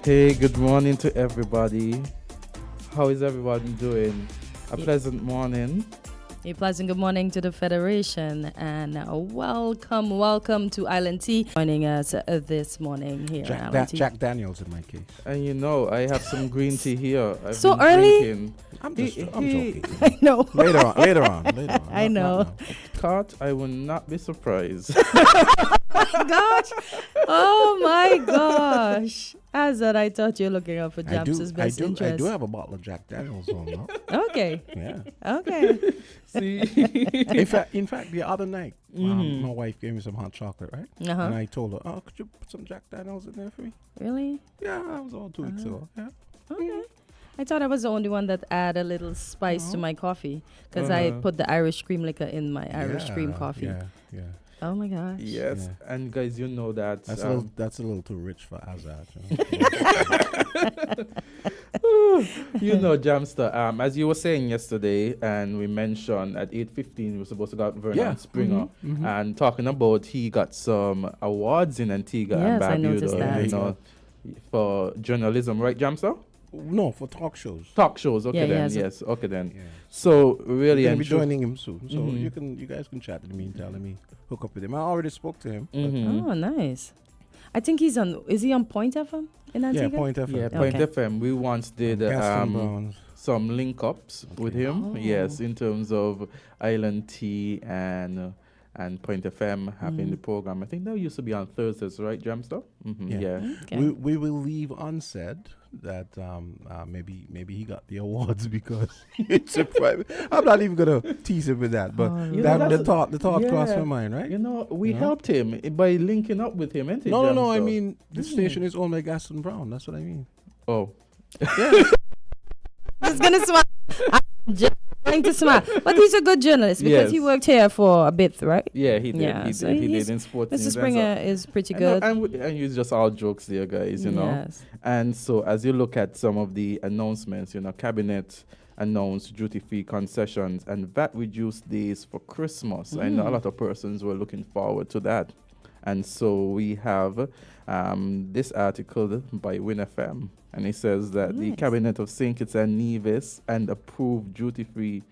Hey, good morning to everybody. How is everybody doing? A pleasant morning. A pleasant good morning to the Federation and welcome to Island Tea. Joining us this morning here at Island Tea. Jack Daniels in my case. And you know, I have some green tea here. I've So been early? drinking. I'm joking. I know. Later on. I know. Cut, I will not be surprised. Gosh. Oh my gosh. Azard, I thought you were looking out for Jams's best interest. I do have a bottle of Jack Daniels on now. Okay. Yeah. Okay. See? In fact, the other night, my wife gave me some hot chocolate, right? Uh-huh. And I told her, "Oh, could you put some Jack Daniels in there for me?" Really? Yeah, that was all 2 weeks ago. Yeah. Okay. I thought I was the only one that add a little spice to my coffee because I put the Irish cream liquor in my Irish cream coffee. Yeah. Oh my gosh. Yes. Yeah. And guys, you know that. That's a little too rich for Azard. You know, Jamster, as you were saying yesterday, and we mentioned at 8:15, we were supposed to go out Vernon Springer, and talking about he got some awards in Antigua and Yes, I noticed Barbuda, that. you know, for journalism, right, Jamster? No, for talk shows. Talk shows, okay Yeah, then, yeah, yes, okay then. Yeah. So really, We're and be joining him soon, so Mhm. you guys can chat in the meantime. Let me hook up with him. I already spoke to him. Oh, nice. I think is he on Point FM in Antigua? Yeah, Point FM. Yeah, Okay. Point FM. We once did Gaston Browns. some link ups with him. Oh. Yes, in terms of Island Tea and Point FM having the program. I think that used to be on Thursdays, right, Jamster? Yeah. Yeah. Okay. We will leave unsaid that maybe he got the awards because it's a private. I'm not even gonna tease him with that, but Oh, You that know, the that's- thought yeah. crossed my mind, right? You know, we No? helped him by linking up with him, ain't it? No. I Jamster? mean, the station is owned by Gaston Brown. That's what I mean. Oh. Yeah. I was gonna smile. I'm just trying to smile, but he's a good journalist because he Yes. worked here for a bit, right? Yeah, he did. Yeah, he so did. He he's- did in sports. Mr. news and Springer stuff. is pretty I know, good. and it's just all jokes there, guys, you know. Yes. And so as you look at some of the announcements, you know, Cabinet announced duty-free concessions and VAT reduced days for Christmas. I know a lot of persons were looking forward to that. And so we have this article by WINNFM, and it says that the Nice. Cabinet of St. Kitts and Nevis and approved duty-free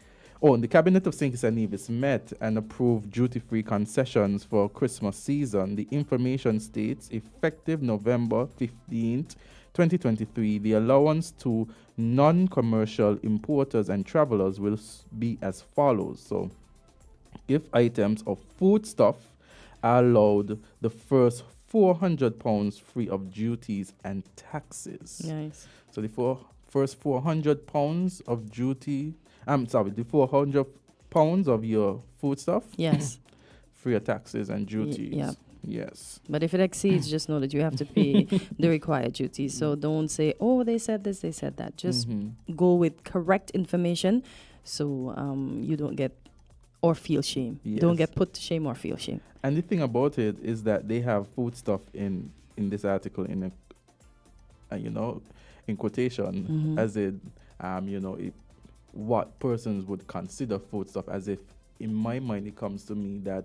the Cabinet of St. Kitts and Nevis met and approved duty-free concessions for Christmas season. The information states, effective November 15th, 2023, the allowance to non-commercial importers and travelers will be as follows. So, if items of foodstuff are allowed the first £400 free of duties and taxes. Nice. So the first £400 of duty, the £400 of your foodstuff, Yes. free of taxes and duties. yeah. Yes. But if it exceeds, just know that you have to pay the required duties. So don't say, oh, they said this, they said that. Just go with correct information so you don't get or feel shame. Don't Yes. get put to shame or feel shame. And the thing about it is that they have foodstuff in this article in quotation as in what persons would consider foodstuff, as if in my mind it comes to me that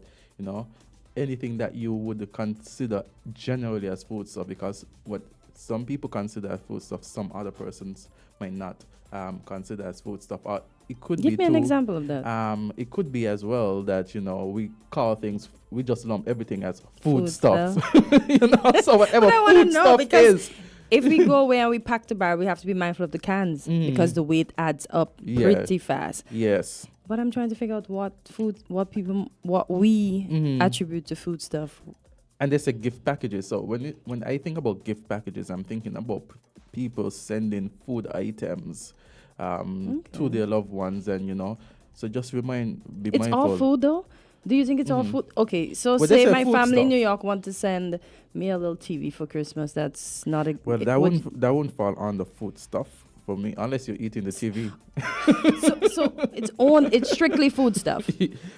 anything that you would consider generally as foodstuff, because what some people consider as foodstuff, some other persons might not consider as foodstuff. Or it could Give be me an example of that. it could be as well that we call things, we just lump everything as food stuff. So whatever But I wanna food know, stuff because is. If we go away and we pack the bar, we have to be mindful of the cans because the weight adds up pretty fast. Yes. But I'm trying to figure out what we attribute to food stuff. And they say gift packages. So when I think about gift packages, I'm thinking about people sending food items to their loved ones, and so just be mindful. It's all food though? Do you think it's all food? Okay, so Well, they say say my food family in stuff. New York want to send me a little TV for Christmas. That's not a Well, that wouldn't fall under food stuff for me, unless you're eating the TV. so it's strictly food stuff.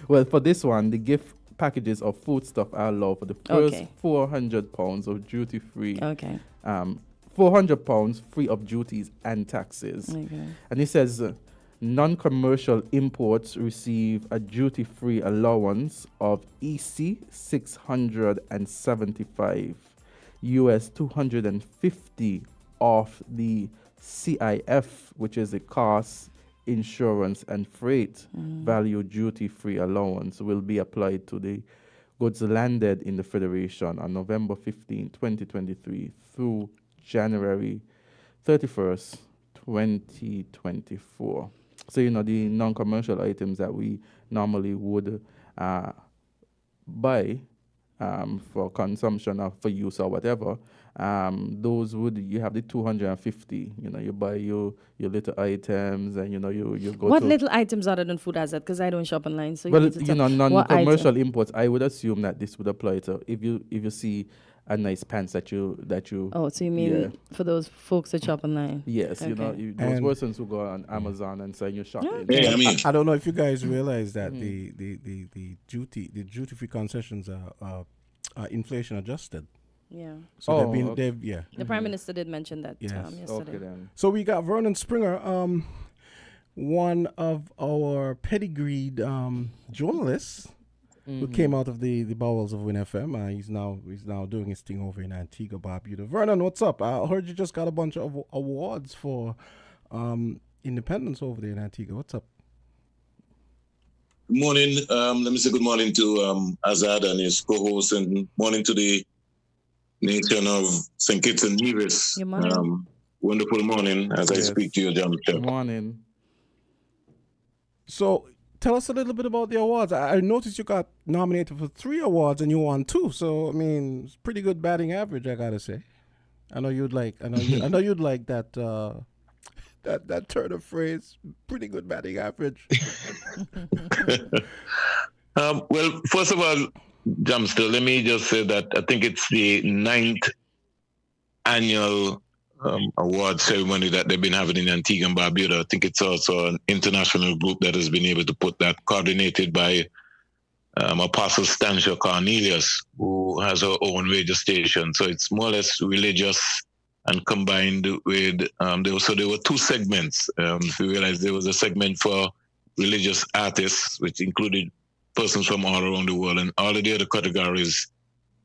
Well, for this one, the gift packages of food stuff are allowed for the first Okay. £400 of duty free. Okay. £400 free of duties and taxes. Okay. And it says non-commercial imports receive a duty-free allowance of EC 675, US 250, of the CIF, which is the cost, insurance, and freight value duty-free allowance, will be applied to the goods landed in the Federation on November 15, 2023 through January 31st, 2024. So, the non-commercial items that we normally would buy for consumption or for use or whatever, those you have the 250. You buy your little items, and you go. What little items other than food Azard? Because I don't shop online, so Well, need to tell what non-commercial item? imports. I would assume that this would apply to if you see a nice pants that you. Oh, so you mean Yeah. for those folks that shop online? Yes, Okay. those And- persons who go on Amazon and sign your shopping. Hey, I mean, I don't know if you guys realize that the duty-free concessions are inflation adjusted. Yeah. So Oh, The Prime Minister did mention that Yes. yesterday. Okay then. So we got Vernon Springer, one of our pedigreed journalists who came out of the bowels of WINNFM. He's now doing his thing over in Antigua, Barbuda. Vernon, what's up? I heard you just got a bunch of awards for independence over there in Antigua. What's up? good morning. Let me say good morning to Azard and his co-host, and morning to the nation of St. Kitts and Nevis. Good morning. Wonderful morning as I Yes. speak to you, John. Good morning. So tell us a little bit about the awards. I noticed you got nominated for 3 awards and you won 2. So I mean, it's pretty good batting average, I gotta say. I know you'd like that that turn of phrase. Pretty good batting average. Well, first of all, Jamster, let me just say that I think it's the 9th annual award ceremony that they've been having in Antigua and Barbuda. I think it's also an international group that has been able to put that, coordinated by Apostle Stancia Cornelius, who has her own radio station. So it's more or less religious and combined with, there were 2 segments. If you realize, there was a segment for religious artists, which included persons from all around the world, and all of the other categories,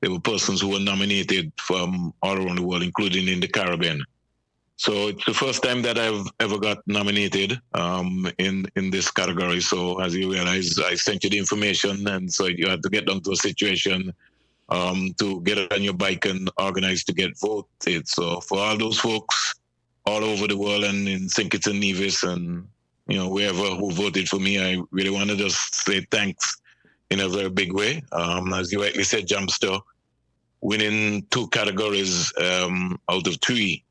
there were persons who were nominated from all around the world, including in the Caribbean. So it's the first time that I've ever got nominated in this category. So as you realize, I sent you the information, and so you had to get down to a situation to get on your bike and organize to get voted. So for all those folks all over the world and in St. Kitts and Nevis and wherever who voted for me, I really want to just say thanks in a very big way. As you rightly said, Jumpster, winning 2 categories out of 3.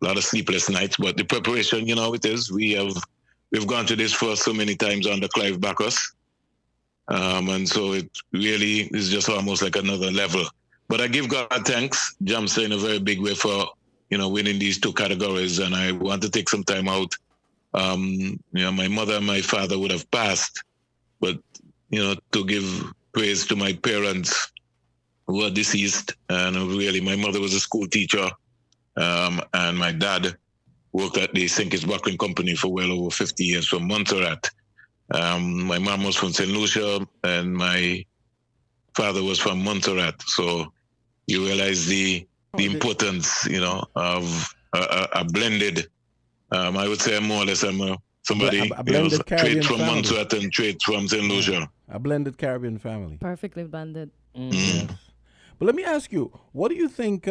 A lot of sleepless nights, but the preparation, it is. We've gone to this for so many times under Clive Bacchus. And so it really is just almost like another level. But I give God thanks, Jumpster, in a very big way for, winning these 2 categories. And I want to take some time out. My mother and my father would have passed, but, to give praise to my parents who are deceased. And really, my mother was a school teacher, and my dad worked at the St. Kitts Bottling Company for well over 50 years from Montserrat. My mom was from St. Lucia, and my father was from Montserrat. So you realize the importance, of a blended. I would say more or less I'm somebody A blended Caribbean traits from family. Montserrat and traits from St. Lucia. A blended Caribbean family. Perfectly blended. Yes. But let me ask you, what do you think?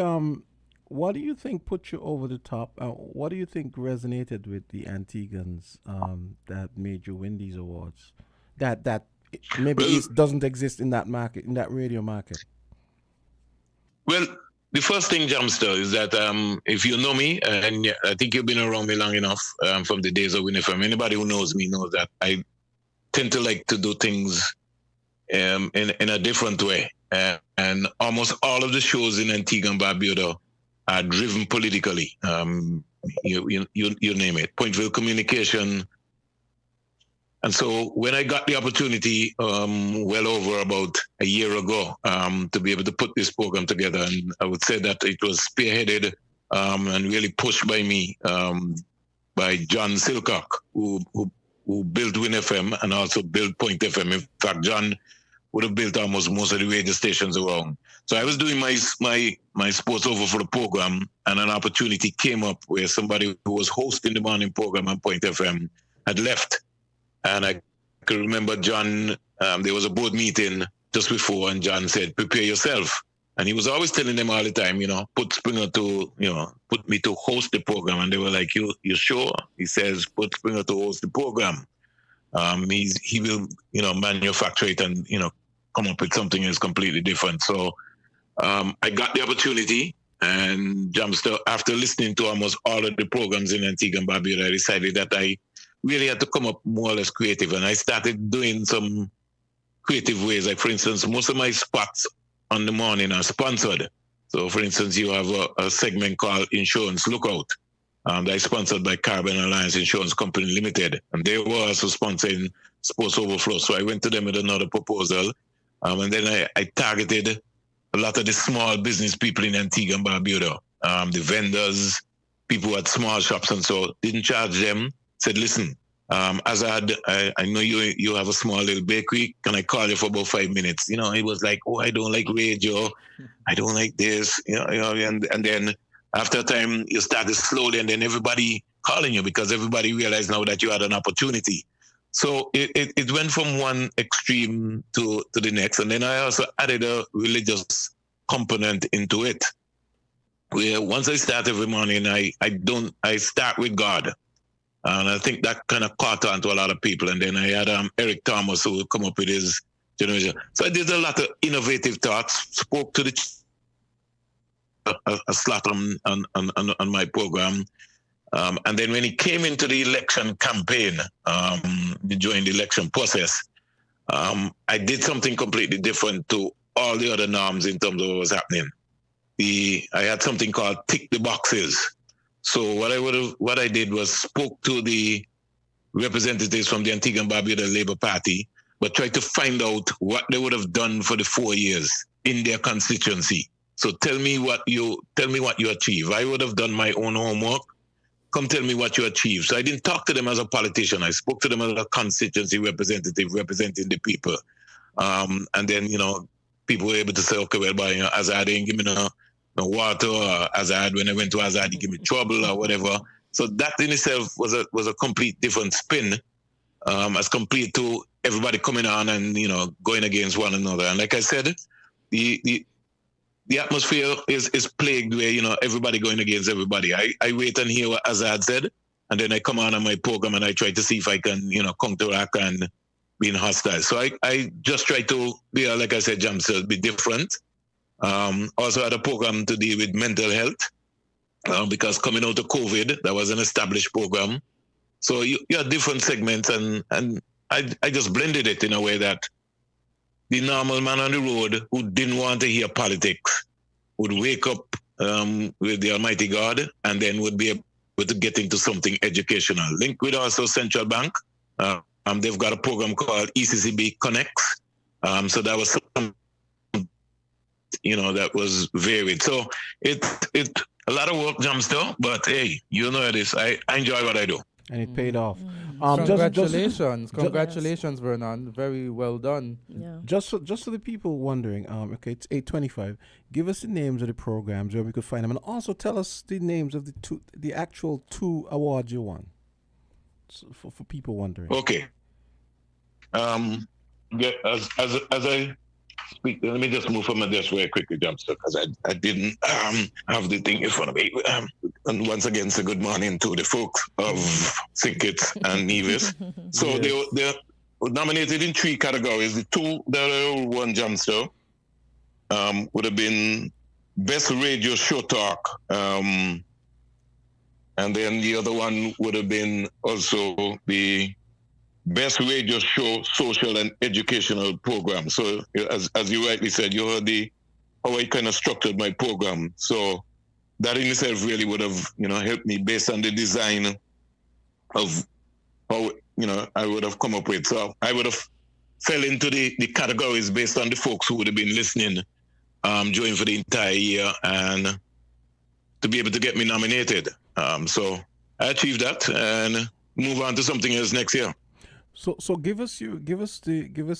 What do you think put you over the top? What do you think resonated with the Antiguans that made you win these awards? That maybe it doesn't exist in that market, in that radio market. Well, the first thing, Jamster, is that if you know me, and I think you've been around me long enough from the days of WINNFM, anybody who knows me knows that I tend to like to do things in a different way. And almost all of the shows in Antigua and Barbuda are driven politically. You name it. Pointville Communication. And so when I got the opportunity well over about a year ago to be able to put this program together, and I would say that it was spearheaded and really pushed by me, by John Silcock, who built WINNFM and also built Point FM. In fact, John would have built almost most of the radio stations around. So I was doing my sports over for the program, and an opportunity came up where somebody who was hosting the morning program on Point FM had left. And I could remember John, there was a board meeting just before, and John said, prepare yourself. And he was always telling them all the time, put Springer to, put me to host the program. And they were like, you sure? He says, put Springer to host the program. He will, manufacture it and, come up with something that's completely different. So I got the opportunity, and Jamster, after listening to almost all of the programs in Antigua and Barbuda, I decided that I really had to come up more or less creative. And I started doing some creative ways. Like, for instance, most of my spots on the morning are sponsored. So, for instance, you have a segment called Insurance Lookout. That is sponsored by Caribbean Alliance Insurance Company Limited. And they were also sponsoring Sports Overflow. So I went to them with another proposal. And then I targeted a lot of the small business people in Antigua and Barbuda, the vendors, people who had small shops, and so didn't charge them. Said, listen, Azard, I know you have a small little bakery. Can I call you for about 5 minutes? He was like, oh, I don't like radio. I don't like this. And then after a time, you started slowly, and then everybody calling you because everybody realized now that you had an opportunity. So it went from one extreme to the next. And then I also added a religious component into it, where once I start every morning, I start with God. And I think that kind of caught on to a lot of people. And then I had Eric Thomas, who would come up with his generation. So I did a lot of innovative thoughts, spoke to a slot on my program. And then when he came into the election campaign, during the election process, I did something completely different to all the other norms in terms of what was happening. I had something called tick the boxes. So what I did was spoke to the representatives from the Antigua and Barbuda Labour Party, but tried to find out what they would have done for the 4 years in their constituency. So tell me what you achieve. I would have done my own homework. Come tell me what you achieved. So I didn't talk to them as a politician. I spoke to them as a constituency representative representing the people. And then, people were able to say, okay, well, Azard didn't give me no water, or Azard, when I went to Azard, he gave me trouble or whatever. So that in itself was a complete different spin, as compared to everybody coming on and, going against one another. And like I said, the atmosphere is plagued where, everybody going against everybody. I wait and hear what Azard said, and then I come on my program and I try to see if I can, counteract and being hostile. So I just try to be, like I said, Jamster, be different. Also had a program to deal with mental health, because coming out of COVID, that was an established program. So you had different segments, and I just blended it in a way that the normal man on the road who didn't want to hear politics would wake up with the Almighty God, and then would be able to get into something educational. Linked with also Central Bank. They've got a program called ECCB Connects. So that was some, that was varied. So it a lot of work, Jamster, but hey, it is. I enjoy what I do. And it paid off. Congratulations, Vernon. Very well done. Yeah. Just for the people wondering, okay, it's 8:25. Give us the names of the programs where we could find them, and also tell us the names of the actual two awards you won. So for people wondering. Okay. As I speak, let me just move from my desk very quickly, Jamster, because I didn't have the thing in front of me. And once again, say good morning to the folks of St. Kitts and Nevis. So yes. They're nominated in 3 categories. The 2 that I won, Jamster, would have been Best Radio Show Talk. And then the other one would have been also the Best Radio Show Social and Educational Program. So as you rightly said, you heard how I kind of structured my program. So that in itself really would have, helped me based on the design of how, I would have come up with. So I would have fell into the categories based on the folks who would have been listening during for the entire year, and to be able to get me nominated. So I achieved that and move on to something else next year. So give us the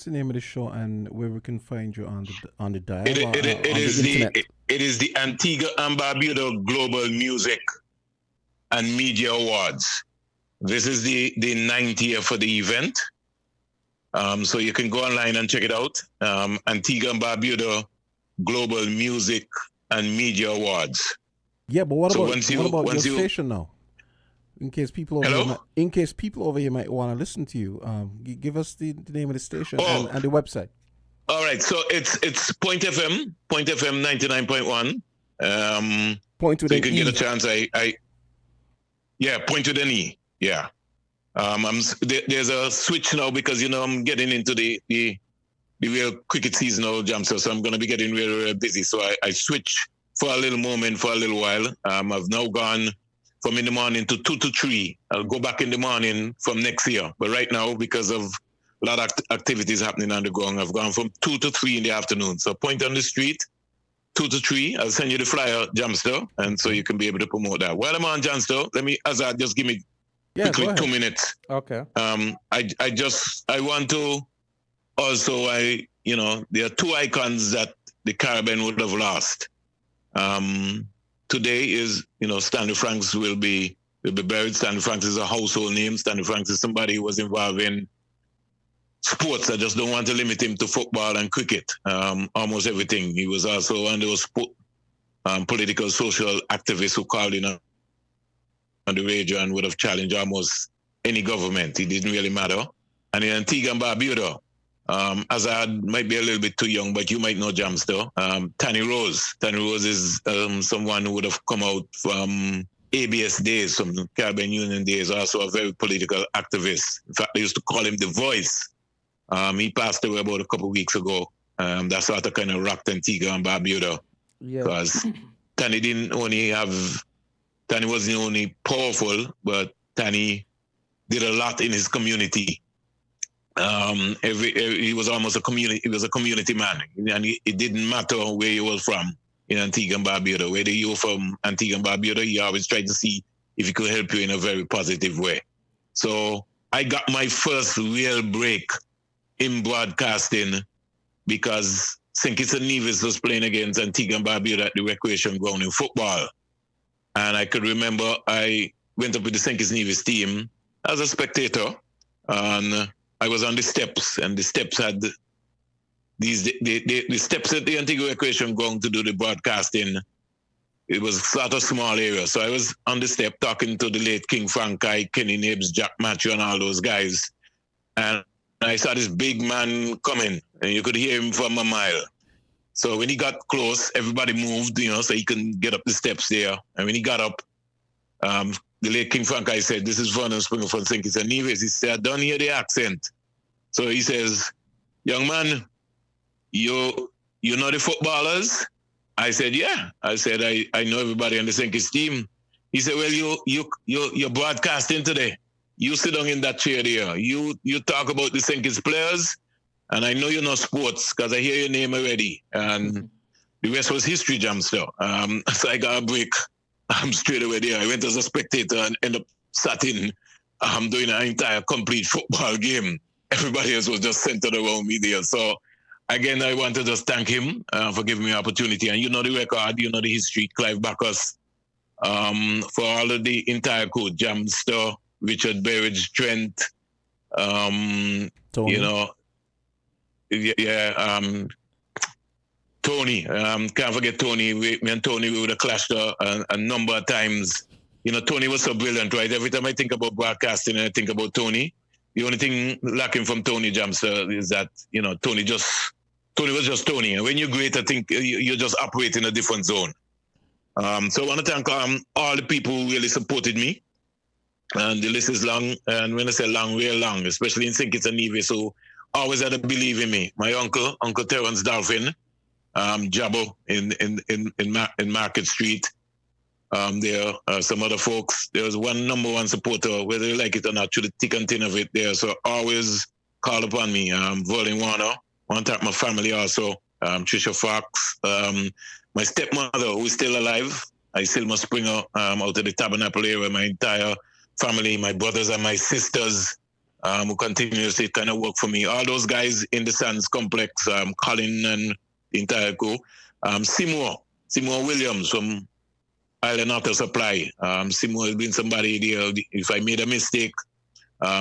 name of the show and where we can find you on the dial It, or it, it, on is the internet. it is the Antigua and Barbuda Global Music and Media Awards. This is the 9th year for the event. So you can go online and check it out. Antigua and Barbuda Global Music and Media Awards. Yeah, but what So about your station now? In case people over here might want to listen to you, give us the name of the station and the website. All right, so it's Point FM 99.1. Point with so an you can E. get a chance. Point with an E. Yeah. There's a switch now because I'm getting into the real cricket season now, Jamster. So I'm going to be getting really, really busy. So I switch for a little moment, for a little while. I've now gone from in the morning to 2 to 3. I'll go back in the morning from next year. But right now, because of a lot of activities happening on the ground, I've gone from 2 to 3 in the afternoon. So Point on the street, 2 to 3. I'll send you the flyer, Jamster, and so you can be able to promote that. While I'm on, Jamster, Azard, just give me quickly 2 minutes. Okay. I want to also, there are 2 icons that the Caribbean would have lost. Today is, Stanley Franks will be buried. Stanley Franks is a household name. Stanley Franks is somebody who was involved in sports. I just don't want to limit him to football and cricket. Almost everything. He was also one of those political, social activists who called in on the radio and would have challenged almost any government. It didn't really matter. And in Antigua and Barbuda, Azard might be a little bit too young, but you might know Jamster. Tanny Rose. Tanny Rose is someone who would have come out from ABS days, from the Caribbean Union days, also a very political activist. In fact, they used to call him the Voice. He passed away about a couple of weeks ago. That sort of kind of rocked Antigua and Barbuda. Because Tanny wasn't only powerful, but Tanny did a lot in his community. He was almost a community man, and it didn't matter where you were from in Antigua and Barbuda. Whether you were from Antigua and Barbuda, he always tried to see if he could help you in a very positive way. So I got my first real break in broadcasting because St. Kitts and Nevis was playing against Antigua and Barbuda at the recreation ground in football. And I could remember I went up with the St. Kitts and Nevis team as a spectator, and I was on the steps, and the steps had the steps at the Antigua recreation ground to do the broadcasting. It was sort of small area. So I was on the step talking to the late King Frankai, Kenny Nibs, Jack Matthew, and all those guys. And I saw this big man coming, and you could hear him from a mile. So when he got close, everybody moved, so he couldn't get up the steps there. And when he got up, the late King Frankai said, "This is Vernon Springer from St. Kitts and Nevis." He said, "I don't hear the accent." So he says, "Young man, you know the footballers?" I said, "Yeah." I said, I know everybody on the St. Kitts team. He said, "Well, you're broadcasting today. You sit down in that chair there. You talk about the St. Kitts players, and I know you know sports because I hear your name already." And the rest was history, Jamster. So I got a break straight away there. I went as a spectator and ended up sat in doing an entire complete football game. Everybody else was just centered around me there. So again, I want to just thank him for giving me the opportunity. And you know the record, you know the history, Clive Bacchus, for all of the entire crew, Jamster, Richard Berridge, Trent, Tony. Tony. Can't forget Tony. Me and Tony, we would have clashed a number of times. Tony was so brilliant, right? Every time I think about broadcasting and I think about Tony, the only thing lacking from Tony Jamster is that, Tony was just Tony. And when you're great, I think you just operate in a different zone. So I want to thank all the people who really supported me. And the list is long. And when I say long, real long, especially in St. Kitts and Nevis, who always had to believe in me. My Uncle Terrence Dolphin, Jabbo in Market Street. There are some other folks. There was one number one supporter, whether you like it or not, through the thick and thin of it there. So always call upon me. Vernon Warner. I want to thank my family also. Trisha Fox. My stepmother, who is still alive. Isilma Springer, out of the Tabernacle area. My entire family, my brothers and my sisters. who continuously kind of work for me. All those guys in the Sands complex, Colin and the entire crew. Seymour Williams from Island Auto Supply. Seymour has been somebody there. If I made a mistake,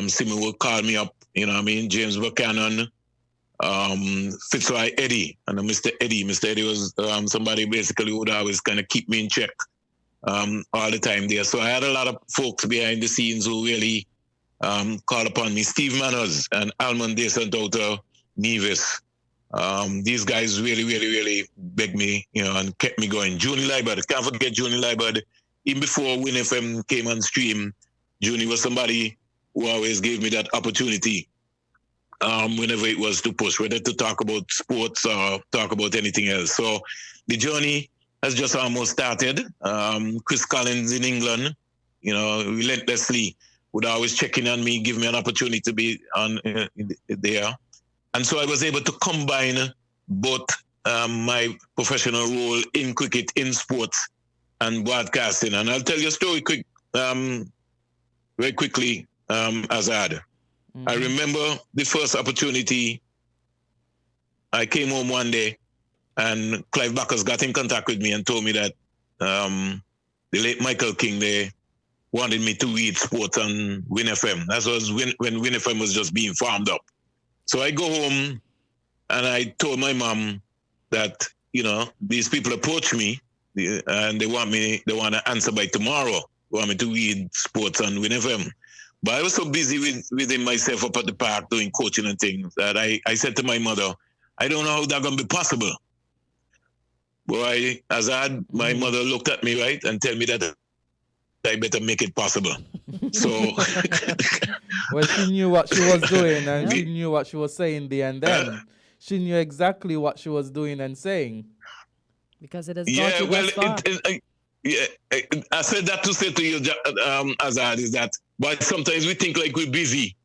Seymour will call me up. You know what I mean? James Buchanan, Fitzroy Eddie, and Mr. Eddie. Mr. Eddie was somebody basically who would always kind of keep me in check all the time there. So I had a lot of folks behind the scenes who really called upon me. Steve Manners and Almond De Santota Nevis. These guys really begged me, and kept me going. Junie Liebert, can't forget Junie Liebert. Even before Win FM came on stream, Junie was somebody who always gave me that opportunity whenever it was to push, whether to talk about sports or talk about anything else. So the journey has just almost started. Chris Collins in England, relentlessly would always check in on me, give me an opportunity to be on there. And so I was able to combine both my professional role in cricket, in sports, and broadcasting. And I'll tell you a story very quickly, Azard. Mm-hmm. I remember the first opportunity. I came home one day, and Clive Backus got in contact with me and told me that the late Michael King, they wanted me to read sports on Win FM. That was when Win FM was just being farmed up. So I go home and I told my mom that, these people approach me and they want to answer by tomorrow. They want me to read sports on Win FM. But I was so busy within myself up at the park doing coaching and things that I said to my mother, I don't know how that's going to be possible. Boy, Azad, my mother looked at me, right, and tell me that I better make it possible. So, well, she knew what she was doing, and she knew what she was saying there and then. She knew exactly what she was doing and saying. Because it has got you this far. I said that to say to you, Azad, is that, but sometimes we think like we're busy,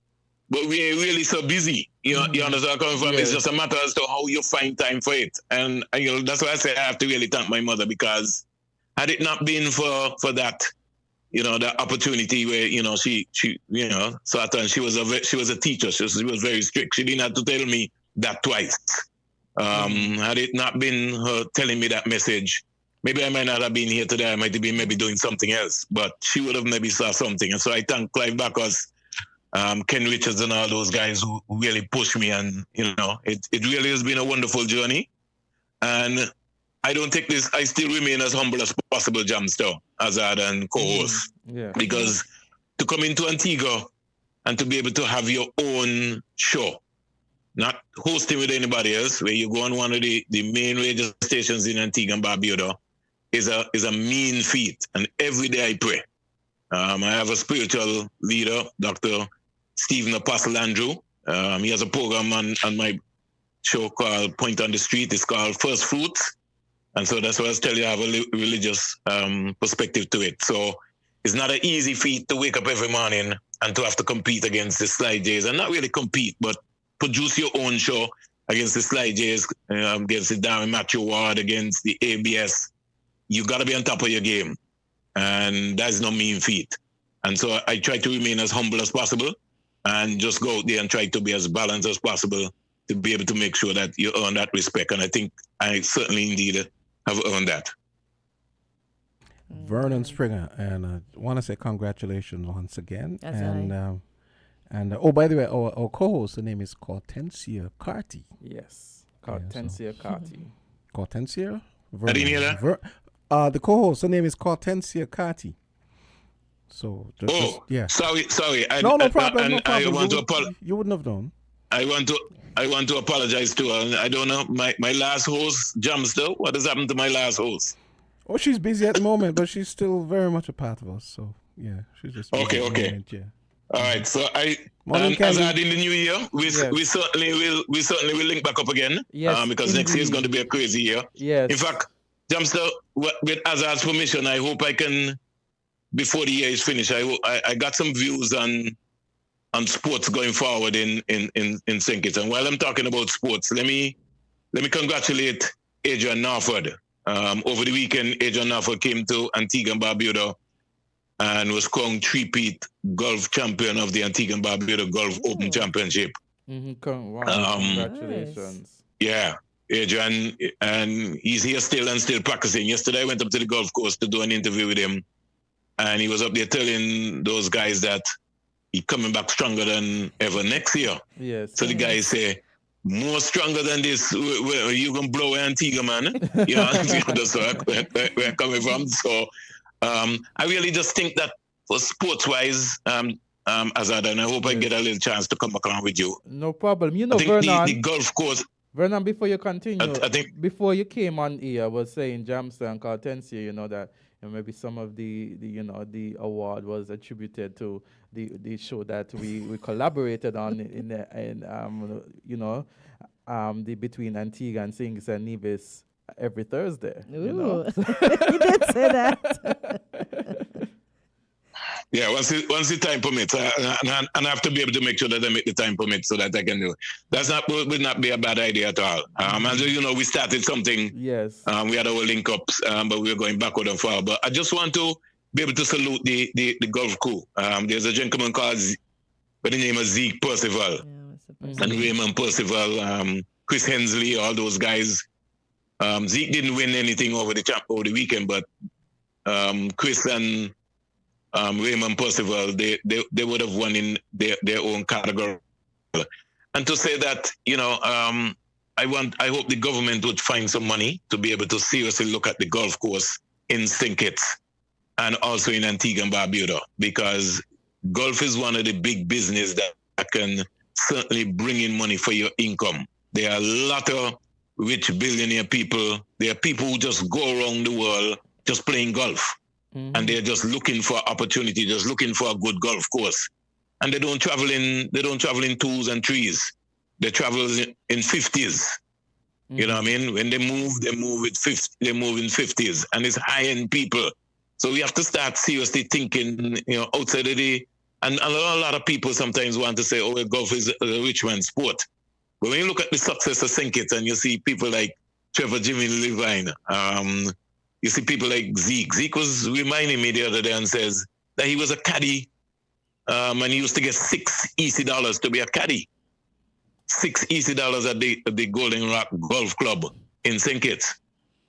but we ain't really so busy. You understand where I'm coming from? Yes. It's just a matter as to how you find time for it. And that's why I say I have to really thank my mother, because had it not been for that, the opportunity where, she sat and she was a teacher. She was very strict. She didn't have to tell me that twice. Had it not been her telling me that message, maybe I might not have been here today. I might have been maybe doing something else, but she would have maybe saw something. And so I thank Clive Backus, Ken Richards and all those guys who really pushed me. And, it really has been a wonderful journey. And I don't take this, I still remain as humble as possible, Jamster, Azard and co-host. Yeah. Because to come into Antigua and to be able to have your own show, not hosting with anybody else, where you go on one of the main radio stations in Antigua and Barbuda, is a mean feat. And every day I pray. I have a spiritual leader, Dr. Stephen Apostle Andrew. He has a program on my show called Point on the Street. It's called First Fruits. And so that's why I was telling you, I have a religious perspective to it. So it's not an easy feat to wake up every morning and to have to compete against the Sly Jays. And not really compete, but produce your own show against the Sly Jays, against the Darren Matthew Ward, against the ABS. You got to be on top of your game. And that's no mean feat. And so I try to remain as humble as possible and just go out there and try to be as balanced as possible to be able to make sure that you earn that respect. And I think I certainly indeed have earned that. Vernon Springer, and I want to say congratulations once again. And oh, by the way, our co-host, her name is Cortencia Carty. Yes, Cortencia Carty. Cortencia? I didn't hear that. The co-host, her name is Cortencia Carty. So, yeah. Sorry. No problem. No problem. I want to apologize. You wouldn't have known. I want to apologize to her. I don't know. My last host, Jamster, what has happened to my last host? Oh, she's busy at the moment, but she's still very much a part of us. So, yeah, she's just okay. Moment, yeah. All right. So Azard, in the new year, we certainly will link back up again. Yes, because next year is going to be a crazy year. Yes. In fact, Jamster, with Azard's permission, I hope I can, before the year is finished, I got some views on sports going forward in St. Kitts. And while I'm talking about sports, let me congratulate Adrian Narford. Over the weekend, Adrian Narford came to Antigua and Barbuda and was crowned three-peat golf champion of the Antigua and Barbuda Golf Open Championship. Wow, congratulations. Yeah, Adrian, and he's here still and still practicing. Yesterday I went up to the golf course to do an interview with him, and he was up there telling those guys that he's coming back stronger than ever next year. Yes. So the guys say, more stronger than this, you gonna blow Antigua, man. Yeah, that's where I'm coming from. So I really just think that for sports-wise, Azard, and I hope I get a little chance to come back on with you. No problem. You know, I think Vernon, the golf course. Vernon, before you continue, I think before you came on here, I was saying Jamster and Cartensia, you know, that maybe some of the award was attributed to the show that we collaborated on the between Antigua and St. Kitts and Nevis every Thursday. Ooh, you know? he did say that. Yeah, once the time permits, and I have to be able to make sure that I make the time permit so that I can do it. Would not be a bad idea at all. And you know, we started something. Yes. We had our link ups, but we were going backward and forward. But I just want to be able to salute the golf crew. There's a gentleman called by the name of Zeke Percival and Raymond Percival, Chris Hensley, all those guys. Zeke didn't win anything over the weekend, but Chris and Raymond Percival, they would have won in their own category. And to say that, you know, I hope the government would find some money to be able to seriously look at the golf course in St. Kitts and also in Antigua and Barbuda, because golf is one of the big business that can certainly bring in money for your income. There are a lot of rich billionaire people. There are people who just go around the world just playing golf. Mm-hmm. And they're just looking for opportunity, just looking for a good golf course. And they don't travel in 2s and 3s. They travel in 50s. Mm-hmm. You know what I mean? When they move in 50s. And it's high-end people. So we have to start seriously thinking, you know, outside of and a lot of people sometimes want to say, oh, well, golf is a rich man's sport. But when you look at the success of St. Kitts and you see people like Trevor Jimmy Levine, you see people like Zeke. Zeke was reminding me the other day and says that he was a caddy, and he used to get $6 easy to be a caddy. $6 easy at the Golden Rock Golf Club in St. Kitts.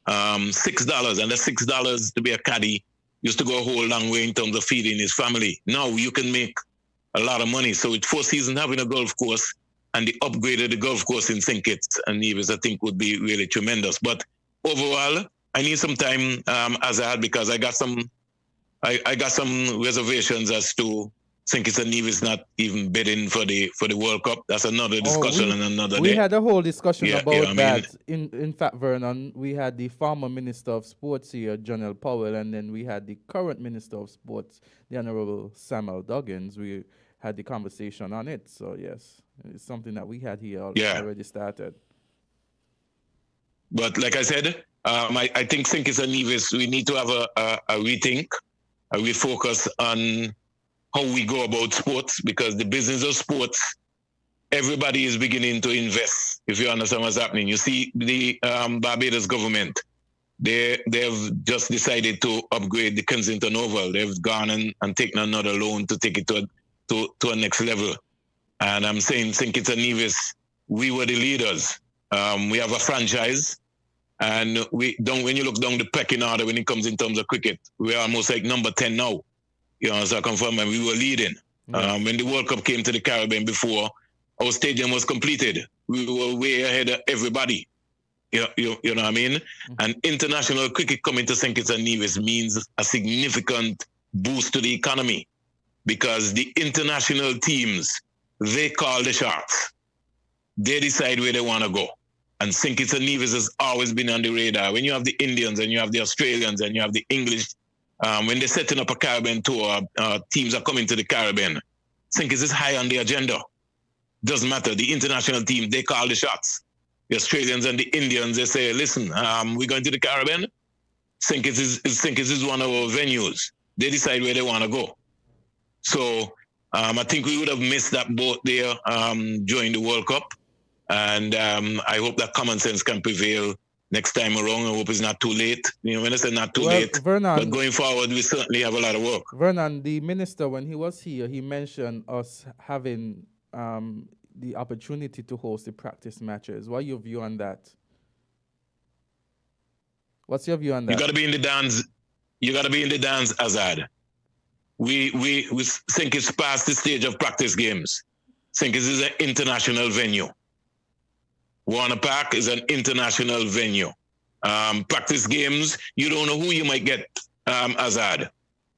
$6, and that $6 to be a caddy used to go a whole long way in terms of feeding his family. Now you can make a lot of money. So with 4 seasons having a golf course and the upgrade of the golf course in St. Kitts and Nevis, I think would be really tremendous. But overall, I need some time, Azard, because I got some reservations as to St. Kitts and Nevis not even bidding for the World Cup. That's another discussion and another day. We had a whole discussion about that. I mean, in fact, Vernon, we had the former Minister of Sports here, Jonel Powell, and then we had the current Minister of Sports, the Honorable Samuel Duggins. We had the conversation on it. So yes, it's something that we had here already started. But like I said, I think St. Kitts and Nevis, we need to have a rethink, a refocus on how we go about sports, because the business of sports, everybody is beginning to invest, if you understand what's happening. You see the Barbados government, they've just decided to upgrade the Kensington Oval. They've gone and taken another loan to take it to a next level. And I'm saying St. Kitts and Nevis, we were the leaders. We have a franchise. And when you look down the pecking order when it comes in terms of cricket, we're almost like number 10 now. You know, so I confirm, and we were leading. Mm-hmm. When the World Cup came to the Caribbean before, our stadium was completed. We were way ahead of everybody. You know what I mean? Mm-hmm. And international cricket coming to St. Kitts and Nevis means a significant boost to the economy, because the international teams, they call the shots. They decide where they want to go. And St. Kitts and Nevis has always been on the radar. When you have the Indians and you have the Australians and you have the English, when they're setting up a Caribbean tour, teams are coming to the Caribbean. St. Kitts is high on the agenda. Doesn't matter. The international team, they call the shots. The Australians and the Indians, they say, listen, we're going to the Caribbean. St. Kitts is one of our venues. They decide where they want to go. So I think we would have missed that boat there during the World Cup. And I hope that common sense can prevail next time around. I hope it's not too late. You know, when I say not too Well, late, Vernon, but going forward, we certainly have a lot of work. Vernon, the minister, when he was here, he mentioned us having the opportunity to host the practice matches. What are your view on that? What's your view on that? You got to be in the dance. You got to be in the dance, Azard. We think it's past the stage of practice games. Think this is an international venue. Warner Park is an international venue. Practice games, you don't know who you might get, Azard.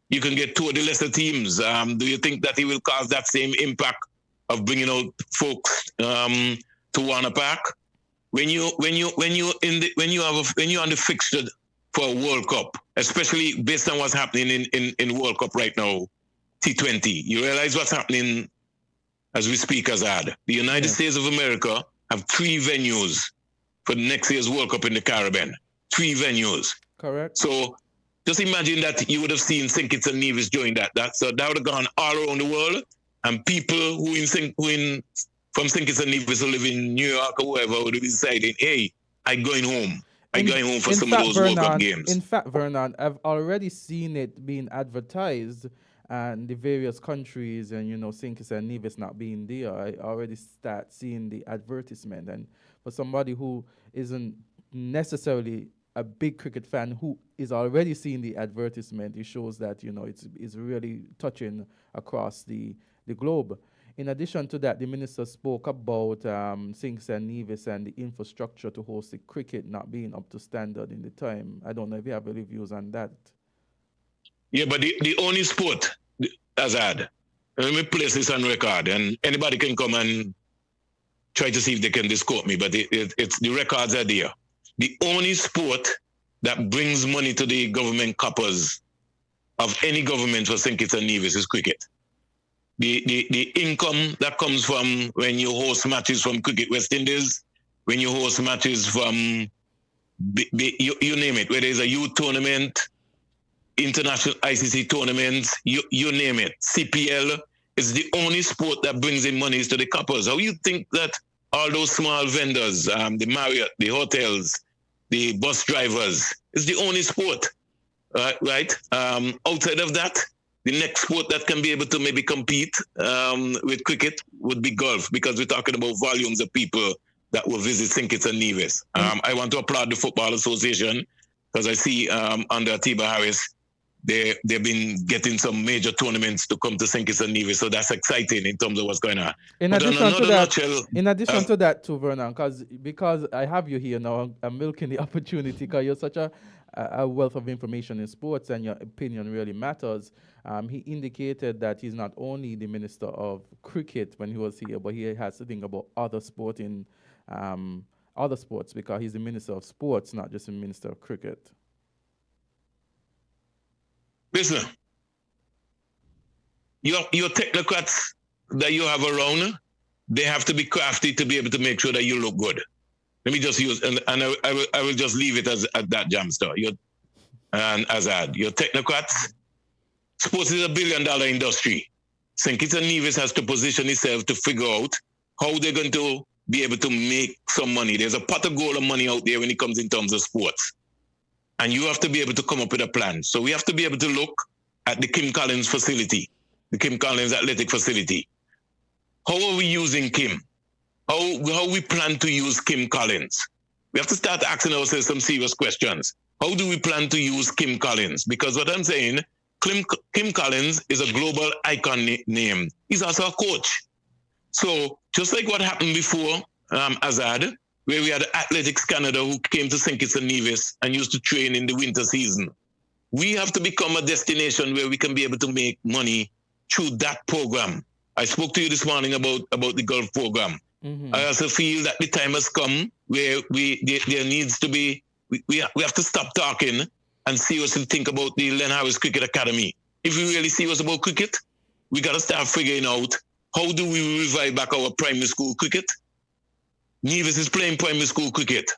You can get two of the lesser teams. Do you think that it will cause that same impact of bringing out folks to Warner Park? When you're on the fixture for a World Cup, especially based on what's happening in World Cup right now, T20, you realize what's happening as we speak, Azard. The United States of America have 3 venues for next year's World Cup in the Caribbean. 3 venues. Correct. So just imagine that you would have seen St. Kitts and Nevis during that. So that would have gone all around the world, and people from St. Kitts and Nevis who live in New York or wherever would be deciding, hey, I'm going home. I'm going home for some of those World Cup games. In fact, Vernon, I've already seen it being advertised and the various countries and, St. Kitts and Nevis not being there. I already start seeing the advertisement. And for somebody who isn't necessarily a big cricket fan who is already seeing the advertisement, it shows that, it's really touching across the globe. In addition to that, the minister spoke about St. Kitts and Nevis and the infrastructure to host the cricket not being up to standard in the time. I don't know if you have any views on that. Yeah, but the only sport, Azard, let me place this on record, and anybody can come and try to see if they can disquote me, but it's the records are there. The only sport that brings money to the government coffers of any government for St. Kitts and Nevis is cricket. The income that comes from when you host matches from Cricket West Indies, when you host matches from, you name it, whether it's a youth tournament, international ICC tournaments, you name it, CPL is the only sport that brings in monies to the coppers. How you think that all those small vendors, the Marriott, the hotels, the bus drivers, is the only sport, right? Outside of that, the next sport that can be able to maybe compete with cricket would be golf, because we're talking about volumes of people that will visit St. Kitts and Nevis. I want to applaud the Football Association, because I see under Atiba Harris, they've been getting some major tournaments to come to St. Kitts and Nevis, so that's exciting in terms of what's going on. In addition to that, too, Vernon, because I have you here now, I'm milking the opportunity because you're such a wealth of information in sports and your opinion really matters. He indicated that he's not only the minister of cricket when he was here, but he has to think about other sports because he's the minister of sports, not just the minister of cricket. Listen, your technocrats that you have around, they have to be crafty to be able to make sure that you look good. Let me just use, and I will just leave it at that, Jamster. And Azard, your technocrats, sports is $1 billion industry. St. Kitts and Nevis has to position itself to figure out how they're going to be able to make some money. There's a pot of gold of money out there when it comes in terms of sports. And you have to be able to come up with a plan. So we have to be able to look at the Kim Collins facility, the Kim Collins athletic facility. How are we using Kim? How we plan to use Kim Collins? We have to start asking ourselves some serious questions. How do we plan to use Kim Collins? Because what I'm saying, Kim Collins is a global icon name. He's also a coach. So just like what happened before, Azard, where we had Athletics Canada who came to St. Kitts and Nevis and used to train in the winter season, we have to become a destination where we can be able to make money through that program. I spoke to you this morning about the golf program. Mm-hmm. I also feel that the time has come where there needs to be, we have to stop talking and seriously think about the Len Harris Cricket Academy. If we really serious about cricket, we got to start figuring out how do we revive back our primary school cricket. Nevis is playing primary school cricket.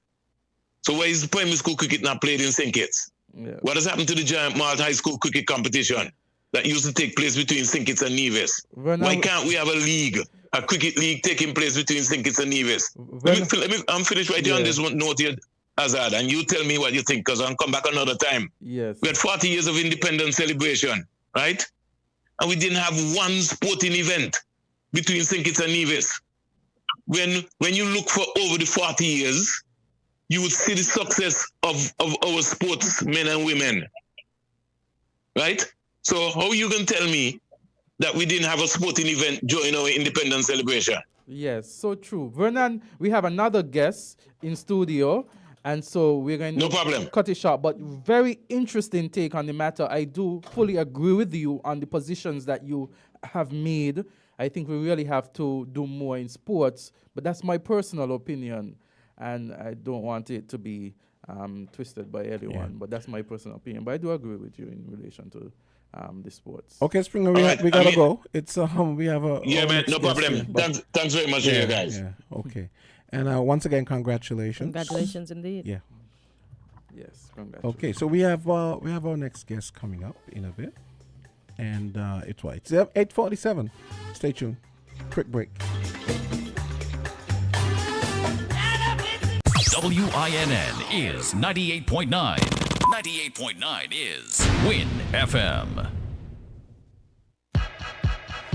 So why is primary school cricket not played in St. Kitts? Yeah. What has happened to the Giant Malt High School cricket competition that used to take place between St. Kitts and Nevis? Why can't we have a league, a cricket league taking place between St. Kitts and Nevis? I'm finished right here on this one note here. Azard, and you tell me what you think, because I'll come back another time. Yes. We had 40 years of independence celebration, right? And we didn't have one sporting event between St. Kitts and Nevis. When you look for over the 40 years, you would see the success of our sportsmen and women, right? So how you can tell me that we didn't have a sporting event during our independence celebration? Yes, so true. Vernon, we have another guest in studio, and so we're going No to problem. cut it short. But very interesting take on the matter. I do fully agree with you on the positions that you have made. I think we really have to do more in sports, but that's my personal opinion, and I don't want it to be twisted by anyone, but that's my personal opinion. But I do agree with you in relation to the sports. Okay, Springer, we gotta go. It's we have a man, no problem. Thanks very much, you guys. Yeah, okay. And once again, congratulations. Congratulations indeed. Yeah. Yes, congratulations. Okay, so we have our next guest coming up in a bit, and it's 8:47. Stay tuned. Quick break. WINN is 98.9. 98.9 is Win FM.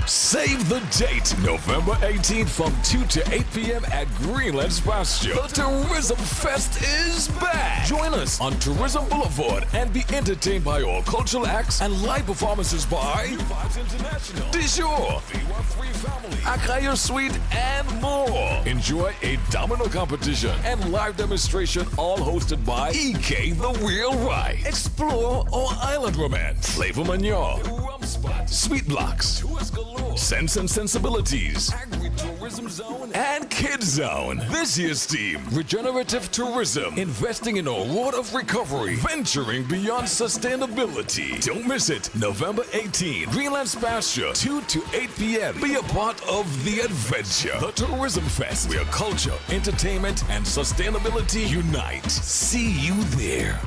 Save the date, November 18th from 2 to 8 p.m. at Greenland's Pasture. The Tourism Fest is back. Join us on Tourism Boulevard and be entertained by all cultural acts and live performances by Vibes International, Dijon, V13 Family, Akayo Suite, and more. Enjoy a domino competition and live demonstration, all hosted by EK The Real Right. Explore our island romance, Flavor Mignon, Rum Spot, Sweet Blocks, Tours Galore, Sense and Sensibilities, Agri-Tourism Zone, and Kids Zone. This year's theme, Regenerative Tourism, investing in a world of recovery, venturing beyond sustainability. Don't miss it, November 18th, Greenland's Pasture, 2 to 8 p.m. Be a part of the adventure. The Tourism Fest, where culture, entertainment, and sustainability unite. See you there.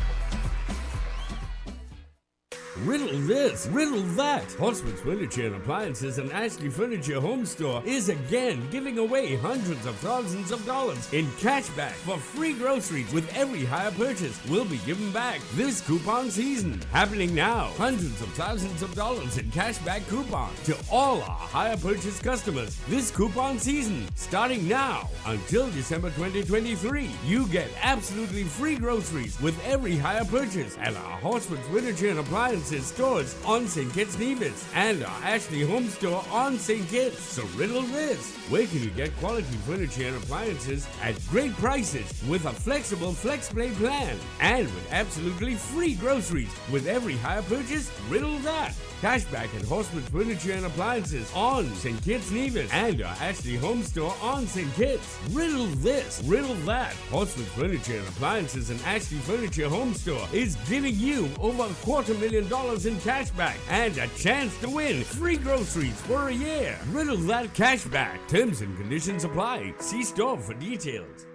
Riddle this, riddle that. Horseman's Furniture and Appliances and Ashley Furniture Home Store is again giving away hundreds of thousands of dollars in cash back for free groceries with every hire purchase. Will be given back this coupon season. Happening now. Hundreds of thousands of dollars in cash back coupon to all our hire purchase customers this coupon season. Starting now until December 2023. You get absolutely free groceries with every hire purchase at our Horseman's Furniture and Appliances stores on St. Kitts Nevis and our Ashley Home Store on St. Kitts. So riddle this. Where can you get quality furniture and appliances at great prices with a flexible FlexPlay plan and with absolutely free groceries with every hire purchase? Riddle that. Cashback at Horseman's Furniture and Appliances on St. Kitts Nevis and our Ashley Home Store on St. Kitts. Riddle this, riddle that. Horseman's Furniture and Appliances and Ashley Furniture Home Store is giving you over $250,000 in cashback and a chance to win free groceries for a year. Riddle that cashback. Terms and conditions apply. See store for details.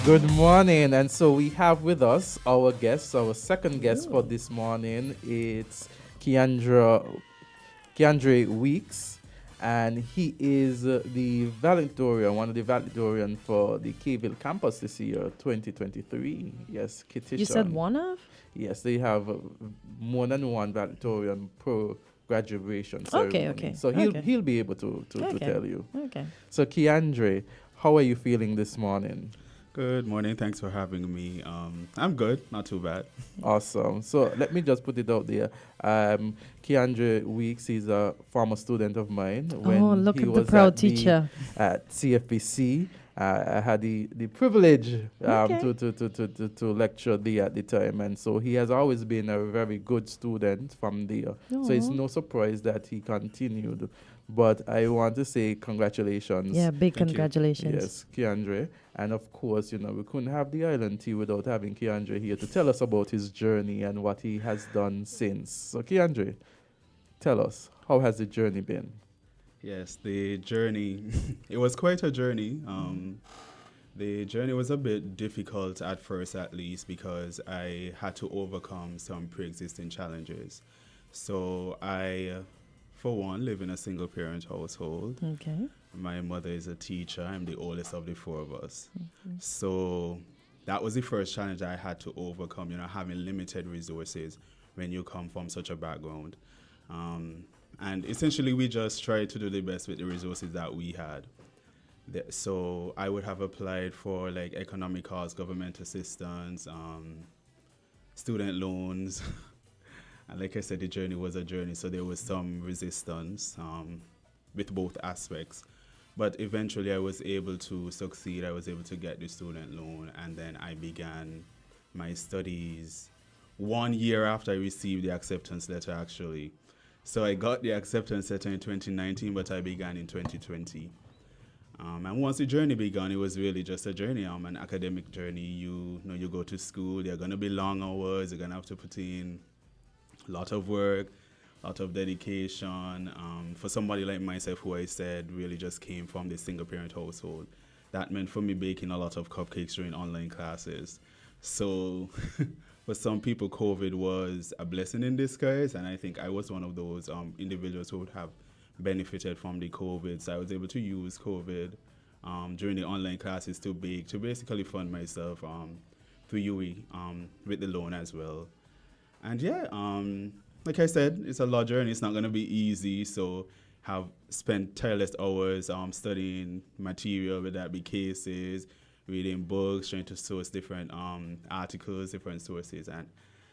Good morning, and so we have with us our guest, our second guest for this morning. It's Keandre Weeks, and he is the valedictorian, one of the valedictorian for the Kville campus this year, 2023. Yes, Kittisha. You said one of? Yes, they have more than one valedictorian per graduation ceremony. Okay. So he'll be able to tell you. Okay. So Keandre, how are you feeling this morning? Good morning. Thanks for having me. I'm good. Not too bad. Awesome. So let me just put it out there. Keandre Weeks is a former student of mine. When Look he at the was proud at teacher. at CFPC. I had the privilege Okay. to lecture there at the time, and so he has always been a very good student from there. So it's Aw. no surprise that he continued. But I want to say congratulations. Yeah, big Thank you. congratulations. Yes, Keandre. And of course, we couldn't have the Island Tea without having Keandre here to tell us about his journey and what he has done since. So, Keandre, tell us, how has the journey been? Yes, the journey, it was quite a journey. The journey was a bit difficult at first, at least, because I had to overcome some pre-existing challenges. So I, for one, live in a single-parent household. Okay. My mother is a teacher. I'm the oldest of the four of us. So that was the first challenge I had to overcome, having limited resources when you come from such a background. And essentially, we just tried to do the best with the resources that we had. So I would have applied for like economic cause, government assistance, student loans. And like I said, the journey was a journey, so there was some resistance with both aspects. But eventually I was able to succeed. I was able to get the student loan, and then I began my studies 1 year after I received the acceptance letter, actually. So I got the acceptance letter in 2019, but I began in 2020. And once the journey began, it was really just a journey, an academic journey. You go to school, there are going to be long hours, you're going to have to put in a lot of work, a lot of dedication. For somebody like myself, who I said really just came from the single-parent household, that meant for me baking a lot of cupcakes during online classes. So for some people, COVID was a blessing in disguise, and I think I was one of those individuals who would have benefited from the COVID. So I was able to use COVID during the online classes to bake, to basically fund myself through UE with the loan as well. And yeah, like I said, it's a lot journey. It's not going to be easy. So have spent tireless hours studying material, whether that be cases, reading books, trying to source different articles, different sources. And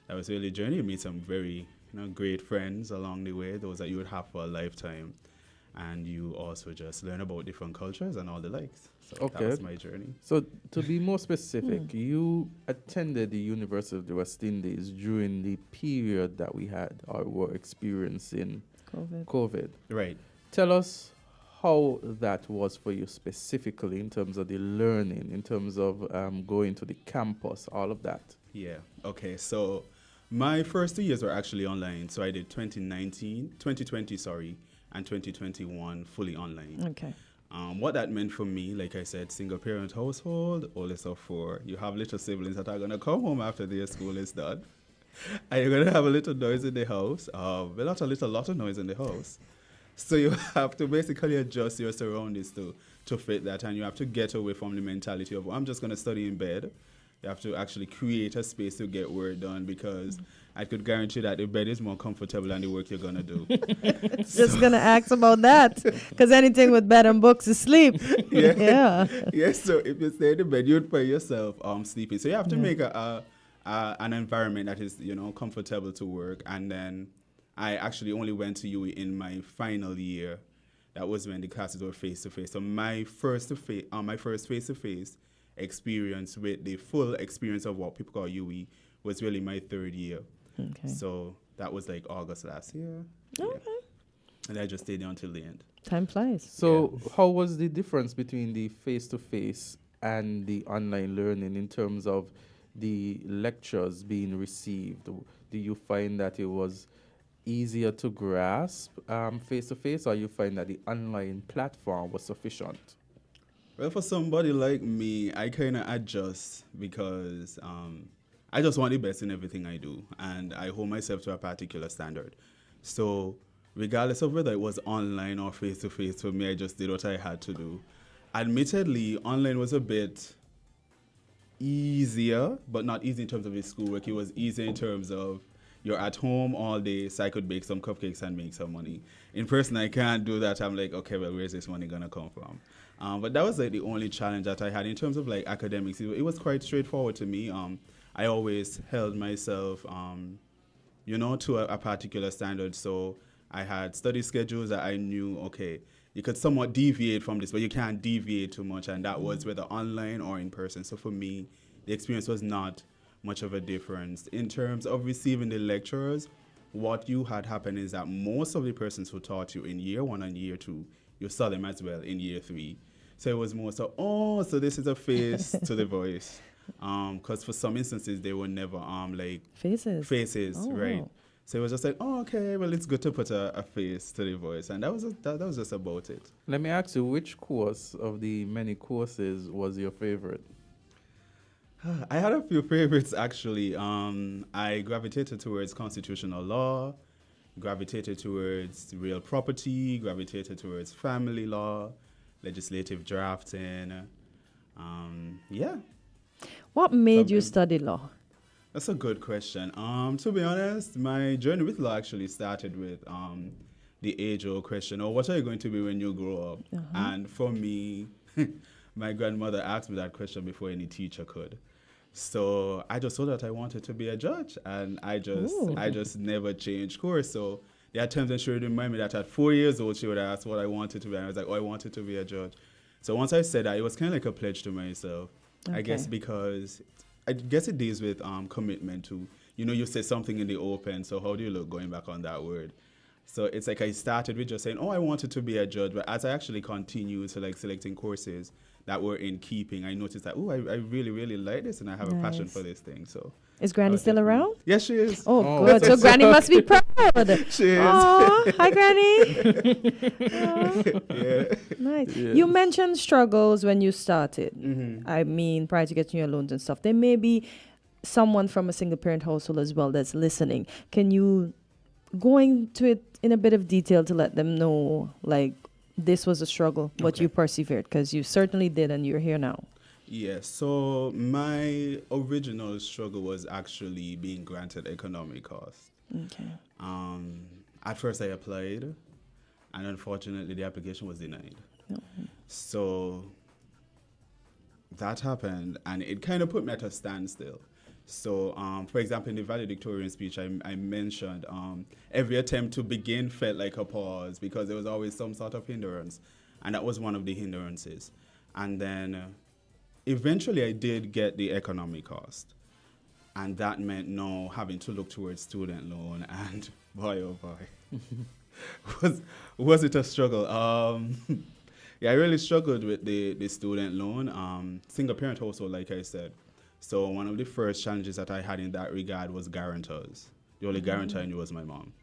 that was really a journey. Meet some very great friends along the way, those that you would have for a lifetime. And you also just learn about different cultures and all the likes. So that was my journey. So to be more specific, you attended the University of the West Indies during the period that we had or were experiencing COVID. Right. Tell us how that was for you specifically in terms of the learning, in terms of going to the campus, all of that. Yeah. Okay. So my first 2 years were actually online. So I did 2020, and 2021 fully online. Okay. What that meant for me, like I said, single parent household, oldest of four. You have little siblings that are going to come home after their school is done. And you're going to have a little noise in the house. Well, not a little, lot of noise in the house. So you have to basically adjust your surroundings to fit that. And you have to get away from the mentality of, I'm just going to study in bed. You have to actually create a space to get work done, because I could guarantee that the bed is more comfortable than the work you're going to do. Just going to ask about that, because anything with bed and books is sleep. Yeah. Yes, so if you stay in the bed, you'd find yourself sleeping. So you have to make an environment that is, comfortable to work. And then I actually only went to UE in my final year. That was when the classes were face-to-face. So my first face-to-face experience with the full experience of what people call UE was really my third year. Okay. So that was like August last year. Okay. Yeah. And I just stayed there until the end. Time flies. So how was the difference between the face-to-face and the online learning in terms of the lectures being received? Do you find that it was easier to grasp face-to-face, or you find that the online platform was sufficient? Well, for somebody like me, I kind of adjust because I just want the best in everything I do, and I hold myself to a particular standard. So regardless of whether it was online or face-to-face, for me, I just did what I had to do. Admittedly, online was a bit easier, but not easy in terms of the schoolwork. It was easy in terms of you're at home all day, so I could bake some cupcakes and make some money. In person, I can't do that. I'm like, okay, well, where's this money going to come from? But that was like the only challenge that I had in terms of like academics. It was quite straightforward to me. I always held myself, to a particular standard. So I had study schedules that I knew, okay, you could somewhat deviate from this, but you can't deviate too much. And that was whether online or in person. So for me, the experience was not much of a difference. In terms of receiving the lecturers, what you had happen is that most of the persons who taught you in year 1 and year 2, you saw them as well in year 3. So it was more so, so this is a face to the voice. Because for some instances, they were never like faces, right? Wow. So it was just like, okay, well, it's good to put a face to the voice. And that was just about it. Let me ask you, which course of the many courses was your favorite? I had a few favorites, actually. I gravitated towards constitutional law, gravitated towards real property, gravitated towards family law, legislative drafting. Yeah. What made you study law? That's a good question. To be honest, my journey with law actually started with the age-old question, what are you going to be when you grow up? And for me, my grandmother asked me that question before any teacher could. So I just thought that I wanted to be a judge, and I just never changed course. So there are times when she would remind me that at 4 years old, she would ask what I wanted to be, and I was like, I wanted to be a judge. So once I said that, it was kind of like a pledge to myself. I guess because I guess it deals with commitment to, you say something in the open, so how do you look going back on that word? So it's like I started with just saying, I wanted to be a judge, but as I actually continued to like selecting courses that were in keeping, I noticed that, I really, really like this and I have a passion for this thing. So is Granny still around? Yes, she is. Oh, good. So Granny must be proud. She is. Oh, hi, Granny. Yeah. Nice. Yeah. You mentioned struggles when you started. I mean, prior to getting your loans and stuff. There may be someone from a single parent household as well that's listening. Can you go into it in a bit of detail to let them know, like, this was a struggle, but you persevered, because you certainly did, and you're here now. Yeah, so my original struggle was actually being granted economic cost. Okay. At first I applied, and unfortunately the application was denied. Okay. So that happened, and it kind of put me at a standstill. So, for example, in the valedictorian speech, I mentioned every attempt to begin felt like a pause because there was always some sort of hindrance, and that was one of the hindrances. And then eventually I did get the economic cost, and that meant now having to look towards student loan, and boy, oh boy, was it a struggle. Yeah, I really struggled with the student loan, single parent household, like I said. So one of the first challenges that I had in that regard was guarantors. The only guarantor I knew was my mom.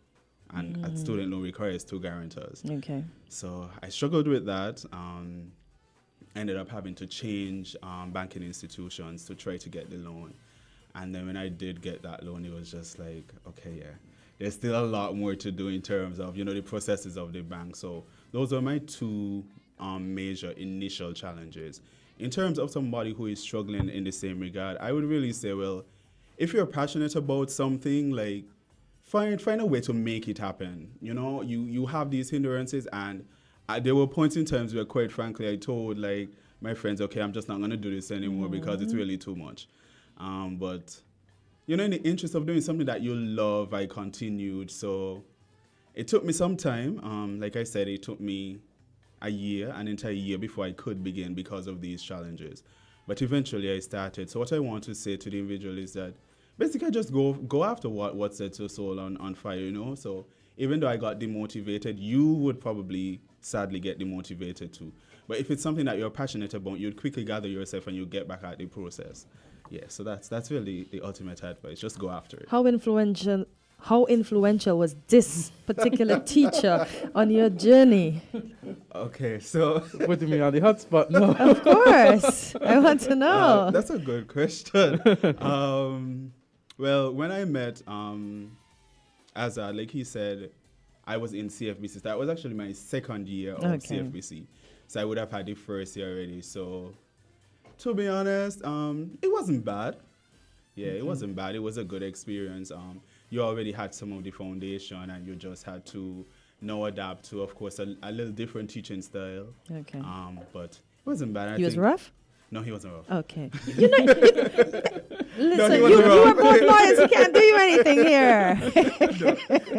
And a student loan requires 2 guarantors. Okay. So I struggled with that. Ended up having to change banking institutions to try to get the loan. And then when I did get that loan, it was just like, okay, yeah, there's still a lot more to do in terms of, the processes of the bank. So those are my 2 major initial challenges. In terms of somebody who is struggling in the same regard, I would really say, well, if you're passionate about something, like find a way to make it happen. You have these hindrances, and there were points in times where, quite frankly, I told like my friends, okay, I'm just not going to do this anymore because it's really too much. But in the interest of doing something that you love, I continued. So it took me some time. Like I said, it took me an entire year before I could begin because of these challenges. But eventually I started. So what I want to say to the individual is that basically just go after what sets your soul on fire, So even though I got demotivated, you would probably sadly get demotivated too. But if it's something that you're passionate about, you'd quickly gather yourself and you get back at the process. Yeah, so that's really the ultimate advice. Just go after it. How influential was this particular teacher on your journey? Okay, so Putting me on the hot spot now. Of course. I want to know. That's a good question. Well, when I met Azard, like he said, I was in CFBC. That was actually my second year of CFBC. So I would have had the first year already. So to be honest, it wasn't bad. Yeah, it wasn't bad. It was a good experience. You already had some of the foundation, and you just had to now adapt to, of course, a little different teaching style. Okay. But it wasn't bad. He was rough? No, he wasn't rough. Okay. Listen, he you wasn't are wrong. both lawyers. You can't do anything here.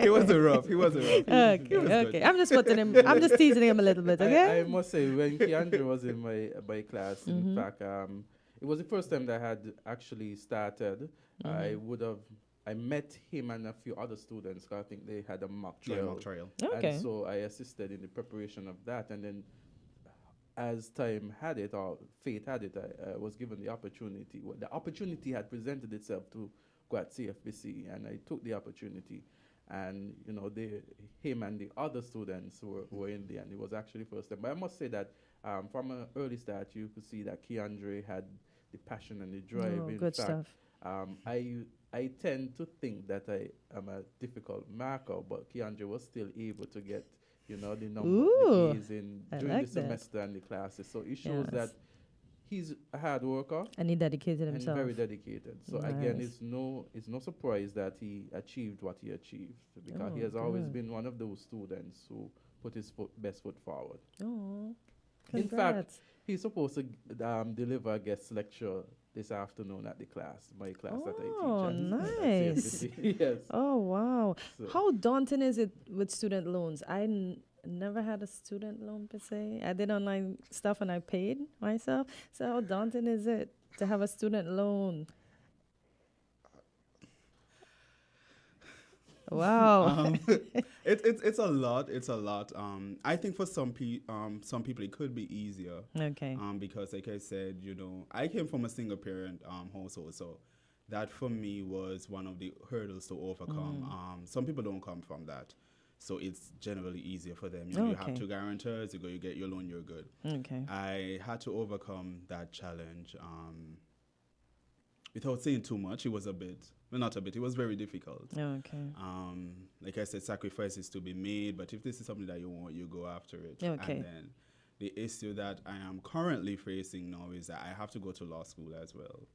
He wasn't rough. He wasn't rough. Okay, He was okay. good. I'm just putting him. I'm just teasing him a little bit. Okay. I must say, when Keandre was in my class, in fact, it was the first time that I had actually started. I met him and a few other students, 'cause I think they had a mock trial. Yeah, mock trial. Okay. And so I assisted in the preparation of that. And then as time had it, or fate had it, I was given the opportunity. Well, the opportunity had presented itself to go at CFBC, and I took the opportunity. And, you know, him and the other students were in there, and it was actually first time. But I must say that from an early start, you could see that Keandre had the passion and the drive. Oh, In good fact, stuff. I tend to think that I am a difficult marker, but Keandre was still able to get, you know, the number Ooh, of A's in I during like the that. semester and the classes. So it shows Yes. that he's a hard worker And he dedicated and himself. very dedicated. So again, Nice. it's no surprise that he achieved what he achieved, because he Oh, has always good. been one of those students who put his best foot forward. Oh, In fact, congrats. he's supposed to deliver a guest lecture this afternoon at my class that I teach. Oh, at nice. CFBC. Yes. Oh, wow. So- How daunting is it with student loans? I never had a student loan per se. I did online stuff and I paid myself. So how daunting is it to have a student loan? Wow. It's a lot. It's a lot. I think for some people it could be easier. Okay. Because like I said, you know, I came from a single parent household, so that for me was one of the hurdles to overcome. Some people don't come from that, so it's generally easier for them. You know, you have Okay. 2 guarantors, you get your loan, you're good. Okay. I had to overcome that challenge. Without saying too much, it was it was very difficult. Okay. Like I said, sacrifices to be made, but if this is something that you want, you go after it. Okay. And then the issue that I am currently facing now is that I have to go to law school as well.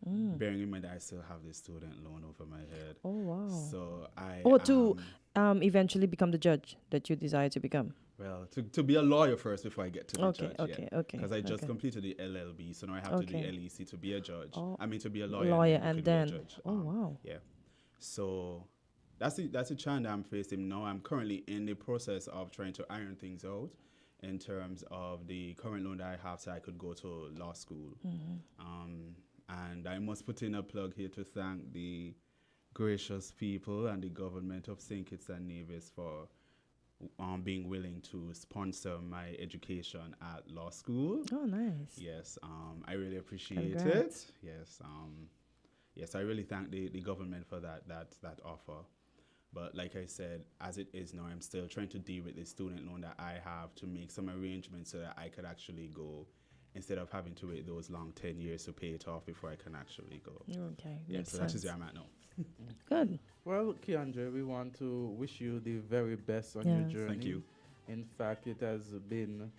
Bearing in mind that I still have this student loan over my head. Oh, wow. So I to eventually become the judge that you desire to become. well, to be a lawyer first before I get to the Okay, judge. okay, okay, Because I just okay. completed the LLB, so now I have to do Okay. LEC to be a judge. Oh, I mean, to be a lawyer. lawyer you and could then- be a judge. oh, wow. Yeah. So that's the challenge that I'm facing now. I'm currently in the process of trying to iron things out in terms of the current loan that I have, so I could go to law school. And I must put in a plug here to thank the gracious people and the government of St. Kitts and Nevis for being willing to sponsor my education at law school. Oh, nice. Yes, I really appreciate Congrats. it. Yes, I really thank the government for that offer. But like I said, as it is now, I'm still trying to deal with the student loan that I have to make some arrangements so that I could actually go, instead of having to wait those long 10 years to pay it off before I can actually go. Okay. Yeah, Makes so that sense. is where I'm at now. Good. Well, Keandre, we want to wish you the very best on your Yes. journey. Thank you. In fact, it has been,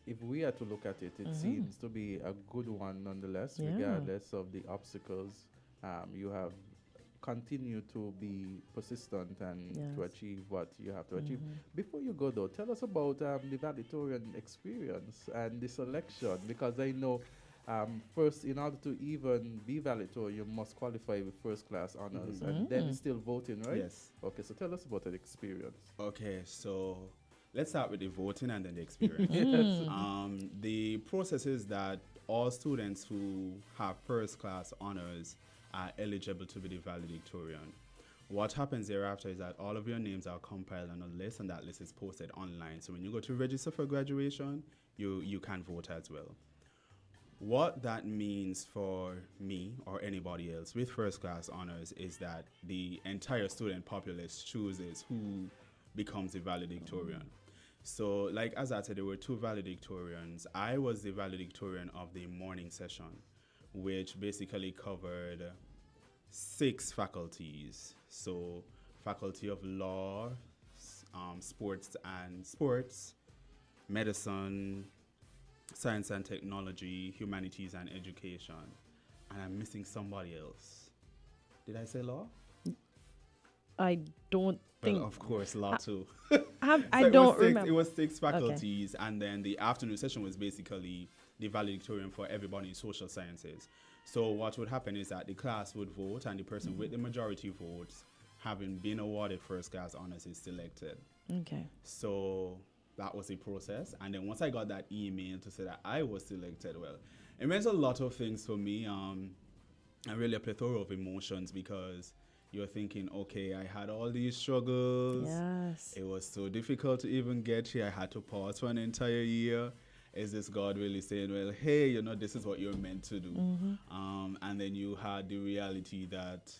if we are to look at it, it seems to be a good one nonetheless, Yeah. regardless of the obstacles. You have continued to be persistent and to Yes. achieve what you have to achieve. Before you go, though, tell us about the valedictorian experience and the selection, because I know first, in order to even be valedictorian, you must qualify with first class honors, and then it's still voting, right? Yes. Okay, so tell us about that experience. Okay, so let's start with the voting and then the experience. The process is that all students who have first class honors are eligible to be the valedictorian. What happens thereafter is that all of your names are compiled on a list, and that list is posted online. So when you go to register for graduation, you can vote as well. What that means for me or anybody else with first class honors is that the entire student populace chooses who becomes the valedictorian. So like as I said, there were 2 valedictorians. I was the valedictorian of the morning session, which basically covered 6 faculties. So faculty of law, sports, medicine, science and technology, humanities and education. And I'm missing somebody else. Did I say law? I don't think. Well, of course, law too. I don't remember. It was 6 faculties, and then the afternoon session was basically the valedictorian for everybody in social sciences. So what would happen is that the class would vote, and the person with the majority votes, having been awarded first class honors, is selected. Okay. So that was the process. And then once I got that email to say that I was selected, well, it meant a lot of things for me. And really a plethora of emotions, because you're thinking, okay, I had all these struggles. Yes. It was so difficult to even get here. I had to pause for an entire year. Is this God really saying, well, hey, this is what you're meant to do? And then you had the reality that,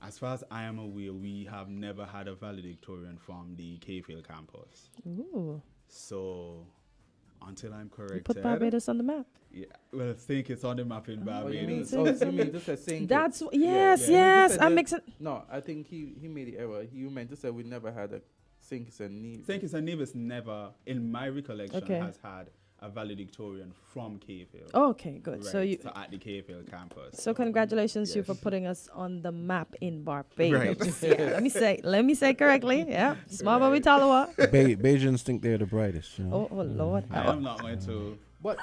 as far as I am aware, we have never had a valedictorian from the K-Field campus. Ooh. So, until I'm corrected. You put Barbados on the map. Yeah, well, I think it's on the map in Barbados. You mean to say St. That's Kitts? yes. I'm mixing. No, I think he made the error. You meant to say we never had a St. Kitts and Nevis. St. Kitts and Nevis never, in my recollection, Okay. has had a valedictorian from K-Field. Oh, okay, good. Right, So you. so at the K-Field campus. So congratulations to you Yes. for putting us on the map in Barbados. Right. Yeah, let me say correctly. Yeah, small but we Talawa. Bajans think they're the brightest. Oh Lord. I am not going to But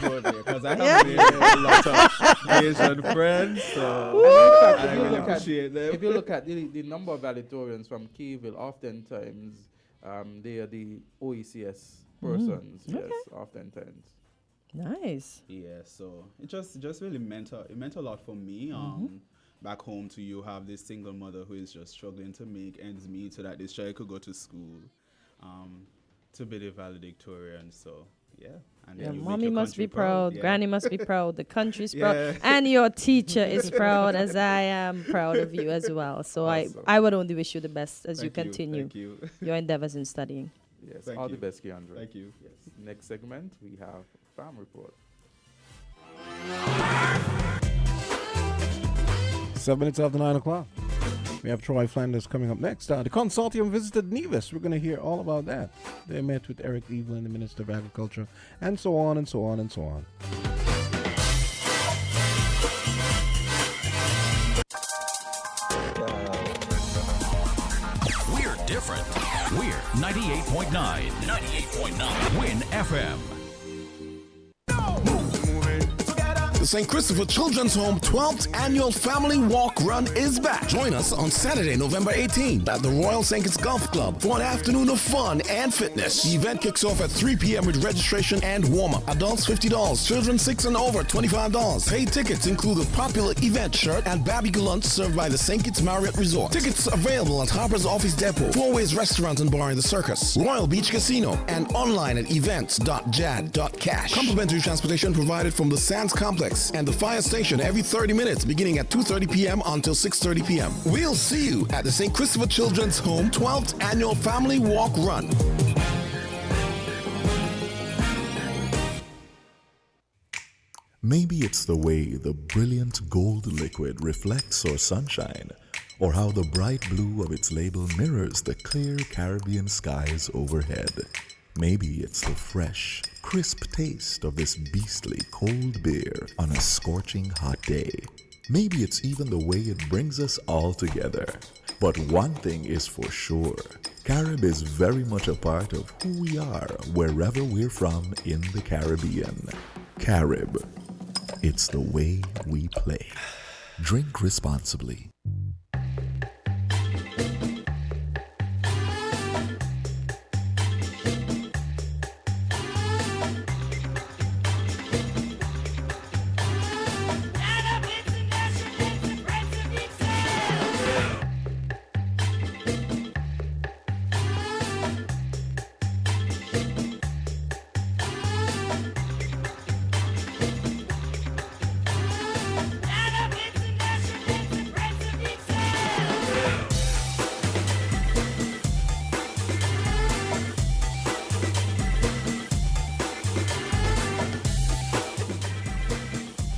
go there, because I have made a lot of Asian friends, so I really appreciate them. if you look at the number of valedictorians from Keyville, oftentimes they are the OECS persons. Yes, oftentimes. Nice. Yeah, so it just really meant a lot for me. Back home to you have this single mother who is just struggling to make ends meet so that this child could go to school, to be the valedictorian. So yeah, and then you make Mommy your must be country proud. Yeah. Granny must be proud. The country's proud, Yeah. and your teacher is proud, as I am proud of you as well. So Awesome. I would only wish you the best as you Thank continue Thank you. your endeavors in studying. Yes, Thank all you. the best, Keandre. Thank you. Yes. Next segment, we have Farm Report. 7 minutes after 9 o'clock. We have Troy Flanders coming up next. The consortium visited Nevis. We're going to hear all about that. They met with Eric Evelyn, the Minister of Agriculture, and so on and so on and so on. We're different. We're 98.9. 98.9. Win FM. The St. Christopher Children's Home 12th Annual Family Walk Run is back. Join us on Saturday, November 18th at the Royal St. Kitts Golf Club for an afternoon of fun and fitness. The event kicks off at 3 p.m. with registration and warm-up. Adults $50, children 6 and over $25. Paid tickets include a popular event shirt and barbecue lunch served by the St. Kitts Marriott Resort. Tickets available at Harper's Office Depot, Four Ways Restaurant and Bar in the Circus, Royal Beach Casino, and online at events.jad.cash. Complimentary transportation provided from the Sands Complex and the fire station every 30 minutes beginning at 2:30 p.m. until 6:30 p.m. We'll see you at the St. Christopher Children's Home 12th Annual Family Walk Run. Maybe it's the way the brilliant gold liquid reflects our sunshine, or how the bright blue of its label mirrors the clear Caribbean skies overhead. Maybe it's the fresh, crisp taste of this beastly cold beer on a scorching hot day. Maybe it's even the way it brings us all together. But one thing is for sure, Carib is very much a part of who we are wherever we're from in the Caribbean. Carib, it's the way we play. Drink responsibly.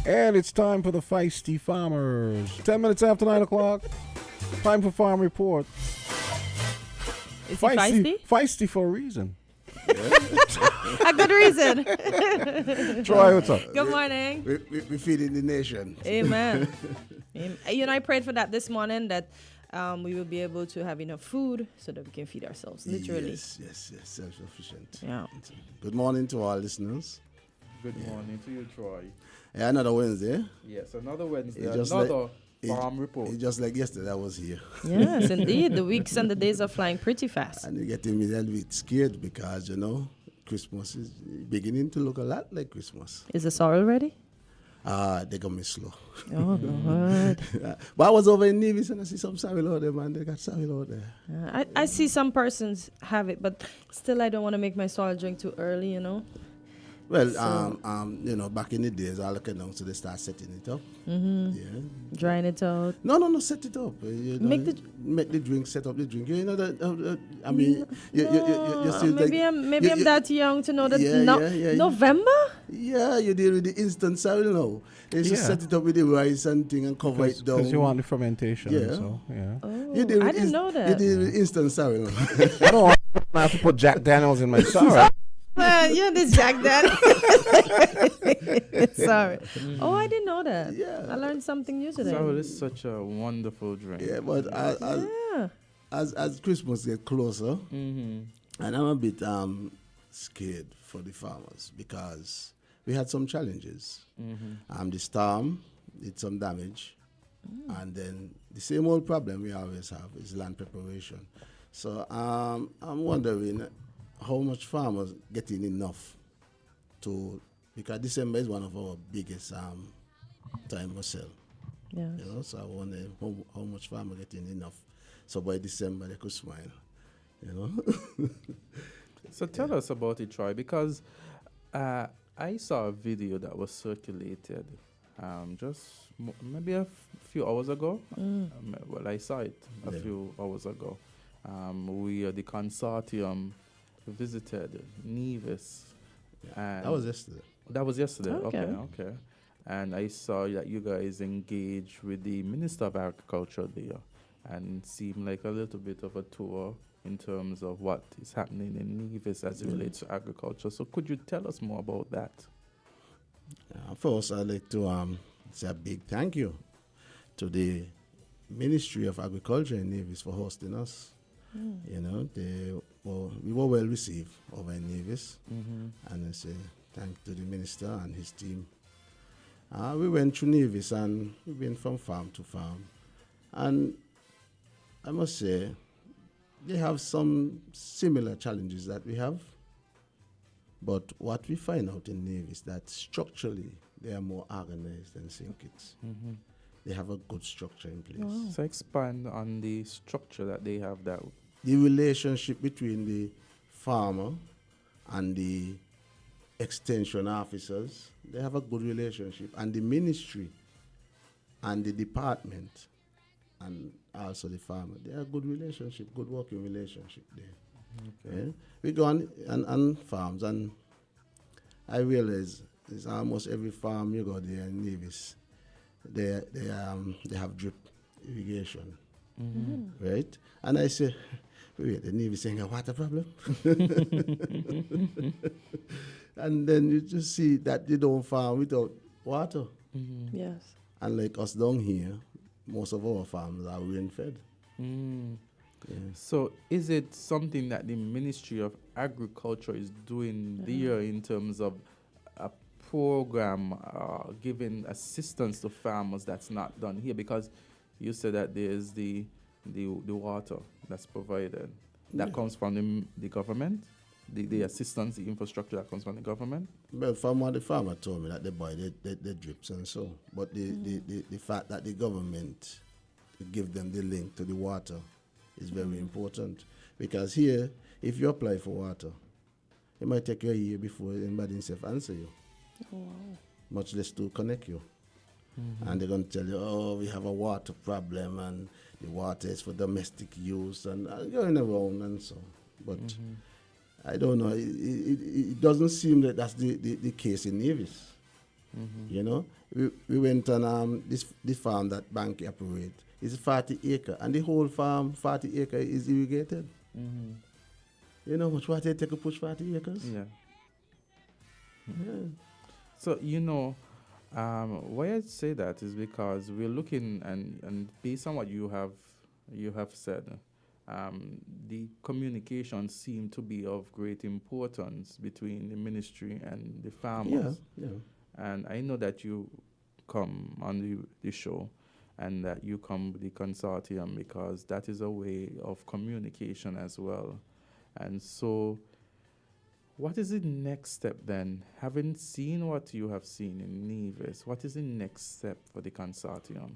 And it's time for the Feisty Farmers. 10 minutes after 9 o'clock. Time for Farm Report. Is he feisty? Feisty for a reason. A good reason. Troy, what's up? Good morning. We're feeding the nation. Amen. You know, I prayed for that this morning, that we will be able to have enough food so that we can feed ourselves, literally. Yes, self-sufficient. Yeah. Good morning to all listeners. Good morning to you, Troy. Yeah, another Wednesday. Yes, another Wednesday. It just Another farm report. It's just like yesterday I was here. Yes, indeed. The weeks and the days are flying pretty fast. And you're getting me a little bit scared because, Christmas is beginning to look a lot like Christmas. Is the sorrel ready? They got me slow. Oh, God. But I was over in Nevis and I see some sorrel out there, man. They got sorrel out there. I see some persons have it, but still I don't want to make my sorrel drink too early, Well, So- back in the days, I look down, so they start setting it up. Mm-hmm. Yeah. Drying it out. No, set it up. Make the drink, set up the drink. You know that. I mean, you see, maybe I'm that young to know that. Yeah. November. Yeah, you deal with the instant sorrel now. You just set it up with the rice and thing and cover it down. Because you want the fermentation. Yeah. So, yeah. Oh, You deal I with didn't know that. You deal with instant sorrel. I don't have to put Jack Daniels in my sorrel. Yeah, this Jack Daniel. Sorry. Oh, I didn't know that. Yeah. I learned something new today. Sorrel is such a wonderful drink. Yeah, but as Christmas gets closer, and I'm a bit scared for the farmers because we had some challenges. The storm did some damage, and then the same old problem we always have is land preparation. So I'm wondering how much farmers getting enough because December is one of our biggest time to sell. Yeah. So I wonder how much farmers getting enough. So by December they could smile. So tell us about it, Troy, because I saw a video that was circulated just maybe a few hours ago. Well, I saw it a few hours ago. The consortium visited Nevis. And that was yesterday. That was yesterday. Okay. Okay. And I saw that you guys engaged with the Minister of Agriculture there, and it seemed like a little bit of a tour in terms of what is happening in Nevis as it relates to agriculture. So could you tell us more about that? First, I'd like to say a big thank you to the Ministry of Agriculture in Nevis for hosting us. We were well received over in Nevis, and I say thank to the minister and his team. We went through Nevis and we went from farm to farm, and I must say they have some similar challenges that we have. But what we find out in Nevis that structurally they are more organized than St. Kitts. They have a good structure in place. Wow. So expand on the structure that they have that. The relationship between the farmer and the extension officers, they have a good relationship. And the ministry and the department and also the farmer, they have a good relationship, good working relationship there. Okay. Yeah? We go on farms, and I realize it's almost every farm you go there in Nevis, they have drip irrigation, right? And I say, wait, the Navy saying a water problem? And then you just see that they don't farm without water. Yes. And like us down here, most of our farms are rain-fed. Yeah. So is it something that the Ministry of Agriculture is doing there in terms of a program giving assistance to farmers that's not done here? Because you said that there's the water that's provided. That comes from the government? The assistance, the infrastructure that comes from the government? Well, from what the farmer told me, that they buy the drips and so. But the fact that the government give them the link to the water is very important. Because here, if you apply for water, it might take you a year before anybody himself answer you. Oh, wow. Much less to connect you. And they're going to tell you, oh, we have a water problem and the water is for domestic use and going around and so. But I don't know. It doesn't seem that that's the case in Nevis. You know, we went on this farm that bank operate. It's 40 acre, and the whole farm, 40 acre, is irrigated. You know how much water it take to push 40 acres? Yeah. Yeah. So, why I say that is because we're looking, and based on what you have said, the communication seemed to be of great importance between the ministry and the farmers. Yeah. And I know that you come on the show and that you come with the consortium because that is a way of communication as well. And so what is the next step then? Having seen what you have seen in Nevis, what is the next step for the consortium?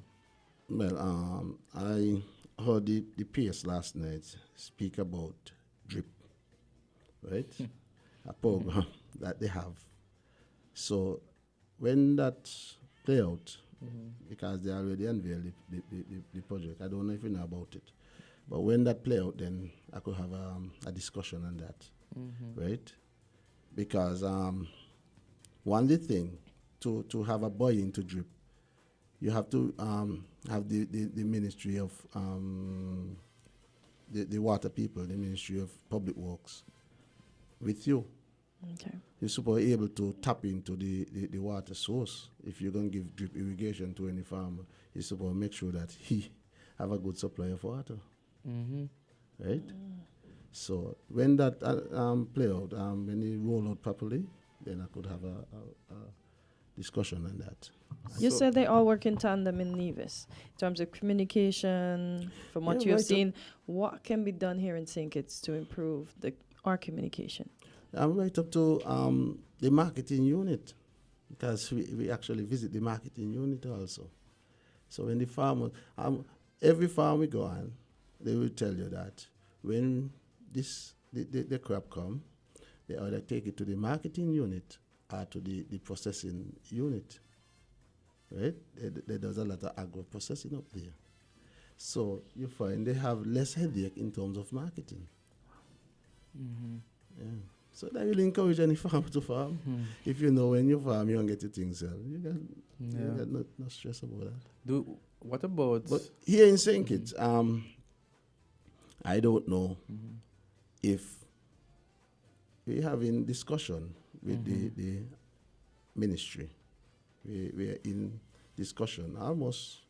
Well, I heard the PS last night speak about drip, right? A program that they have. So when that play out, because they already unveiled the project, I don't know if you know about it, but when that play out, then I could have a discussion on that, right? Because one the thing to have a buy into drip, you have to have the Ministry of the water people, the Ministry of Public Works with you. Okay. You're supposed to be able to tap into the water source. If you're going to give drip irrigation to any farmer, you're supposed to make sure that he have a good supply of water. Right? So when that play out, when it roll out properly, then I could have a discussion on that. You said they all work in tandem in Nevis in terms of communication. From what you've seen, what can be done here in St. Kitts to improve our communication? I'm right up to the marketing unit, because we actually visit the marketing unit also. So when the farmer, every farm we go on, they will tell you that when the crop come, they either take it to the marketing unit or to the processing unit. Right? There does a lot of agro processing up there. So you find they have less headache in terms of marketing. Yeah. So that will encourage any farmer to farm. If you know when you farm, you don't get your things sell. You got no stress about that. What about... But here in St. Kitts, I don't know if we're having discussion with the ministry. We're in discussion almost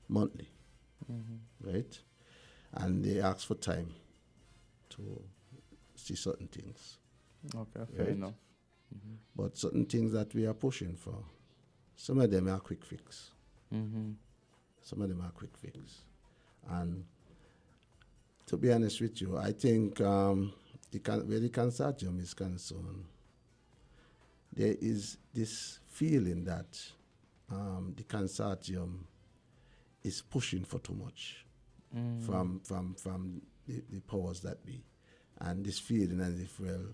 monthly, right? And they ask for time to see certain things. Okay, fair enough. But certain things that we are pushing for, some of them are quick fix. Some of them are quick fix. And to be honest with you, I think where the consortium is concerned, there is this feeling that the consortium is pushing for too much from the powers that be. And this feeling as if, well,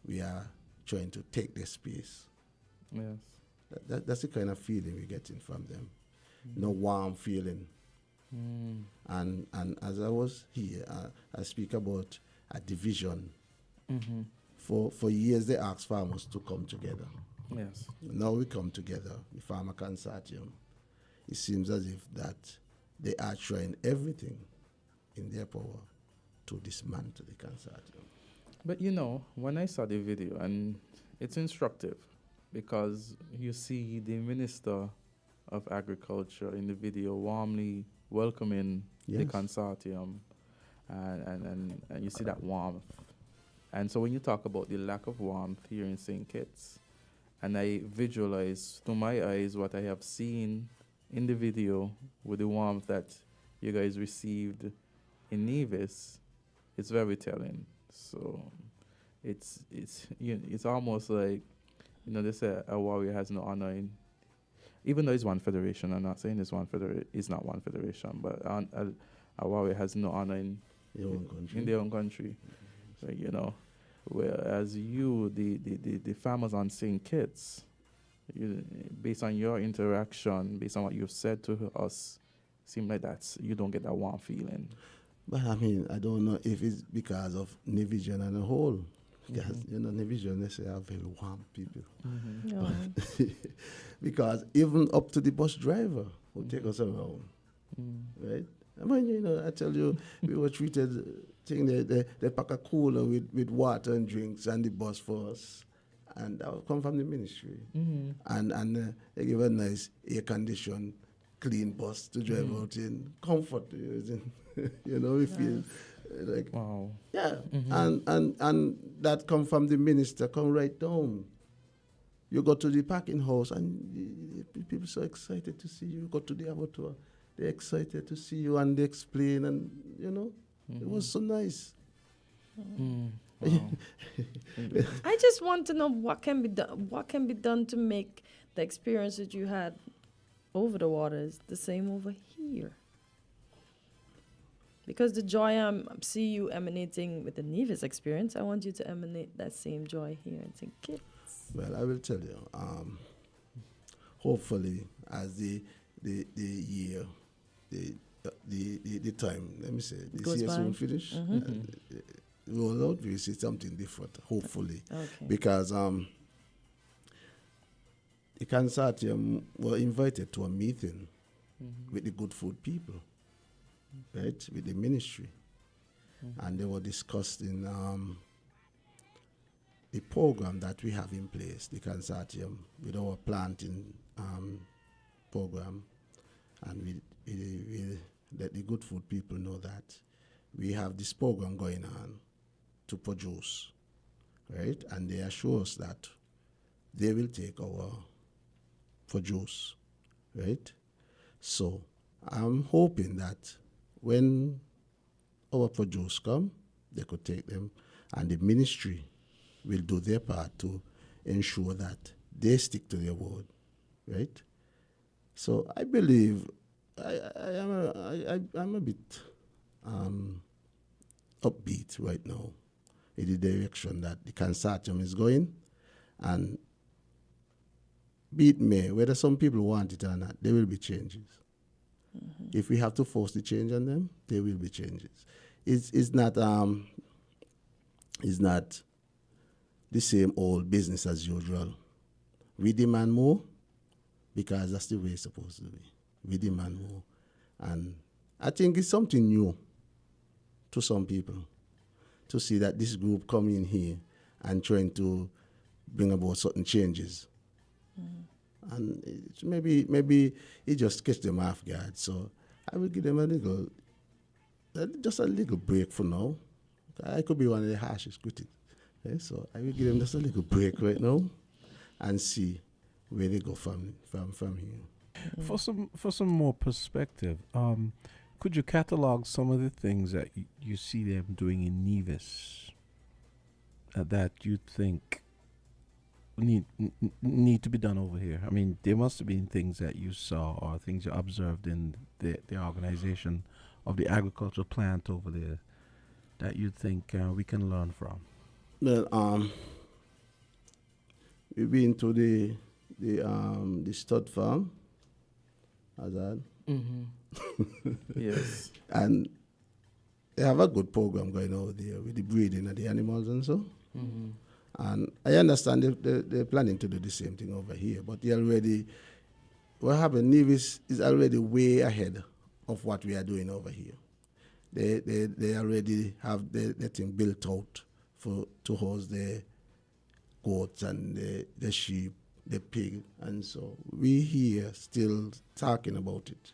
we are trying to take their space. Yes. That's the kind of feeling we're getting from them. No warm feeling. And as I was here, I speak about a division. For years, they asked farmers to come together. Yes. Now we come together, the farmer consortium. It seems as if that they are trying everything in their power to dismantle the consortium. But you know, when I saw the video, and it's instructive because you see the Minister of Agriculture in the video warmly welcoming the consortium, and you see that warmth. And so when you talk about the lack of warmth here in St. Kitts, and I visualize through my eyes what I have seen in the video with the warmth that you guys received in Nevis, it's very telling. So it's almost like, you know, they say a warrior has no honor in, even though it's one federation. I'm not saying it's not one federation, but a warrior has no honor in their own country. So, you know, whereas the farmers on St. Kitts, based on your interaction, based on what you've said to us, seem like you don't get that warm feeling. But I mean, I don't know if it's because of Nevision and a whole. Because, you know, Nevision, they say, are very warm people. Because even up to the bus driver who take us around, right? I mean, you know, I tell you, we were treated, they pack a cooler with water and drinks and the bus for us. And that will come from the ministry. And they give a nice air-conditioned, clean bus to drive out in, comfort. You know, we feel Like, Wow. yeah, Mm-hmm. and that come from the minister, come right down. You go to the packing house and people so excited to see you. You go to the abattoir, they're excited to see you and they explain and it was so nice. Wow. I just want to know what can be done. What can be done to make the experience that you had over the waters the same over here? Because the joy I see you emanating with the Nevis experience, I want you to emanate that same joy here and think, kids. Well, I will tell you. Hopefully, as the year, the time, let me say, this Goes year by. soon finish. Roll out, we see something different. Hopefully, Okay. because the consortium were invited to a meeting with the good food people, right, with the ministry, and they were discussing the program that we have in place, the consortium, with our planting program, and we let the good food people know that we have this program going on to produce, right? And they assure us that they will take our produce, right? So I'm hoping that when our produce come, they could take them, and the ministry will do their part to ensure that they stick to their word, right? So I believe I'm a bit upbeat right now in the direction that the consortium is going, and be it may, whether some people want it or not, there will be changes. If we have to force the change on them, there will be changes. It's not the same old business as usual. We demand more because that's the way it's supposed to be. We demand more. And I think it's something new to some people to see that this group come in here and trying to bring about certain changes. And maybe it just catch them off guard. So I will give them just a little break for now. I could be one of the harshest critics. Okay, so I will give them just a little break right now and see where they go from here. For some more perspective, could you catalog some of the things that you see them doing in Nevis that you think need to be done over here? I mean, there must have been things that you saw or things you observed in the organization of the agricultural plant over there that you think we can learn from. Well, we've been to the stud farm, Azard. Yes. And they have a good program going over there with the breeding of the animals and so. And I understand they're planning to do the same thing over here, but what happened, Nevis is already way ahead of what we are doing over here. They already have the thing built out to house the goats and the sheep, the pig, and so we here still talking about it,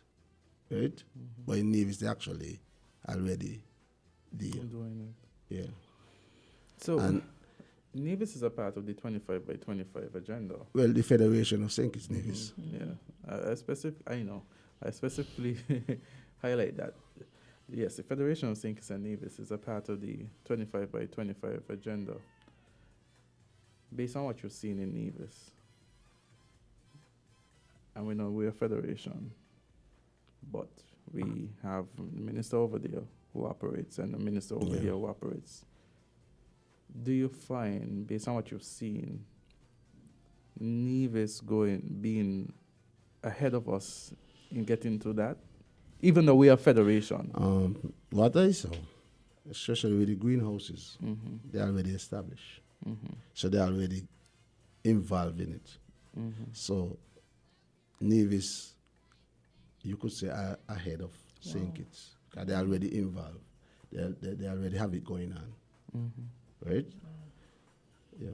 right? But in Nevis, they actually already there. Doing it. Yeah. So, and Nevis is a part of the 25 by 25 agenda. Well, the Federation of St. Kitts Nevis. Yeah. I specifically highlight that. Yes, the Federation of St. Kitts and Nevis is a part of the 25 by 25 agenda. Based on what you've seen in Nevis, and we know we're a federation, but we have a minister over there who operates and a minister over here who operates. Do you find, based on what you've seen, Nevis being ahead of us in getting to that? Even though we are a federation. What I saw, especially with the greenhouses, they're already established. So they're already involved in it. So Nevis, you could say, are ahead of St. Kitts. They're already involved. They already have it going on. Right? Yeah.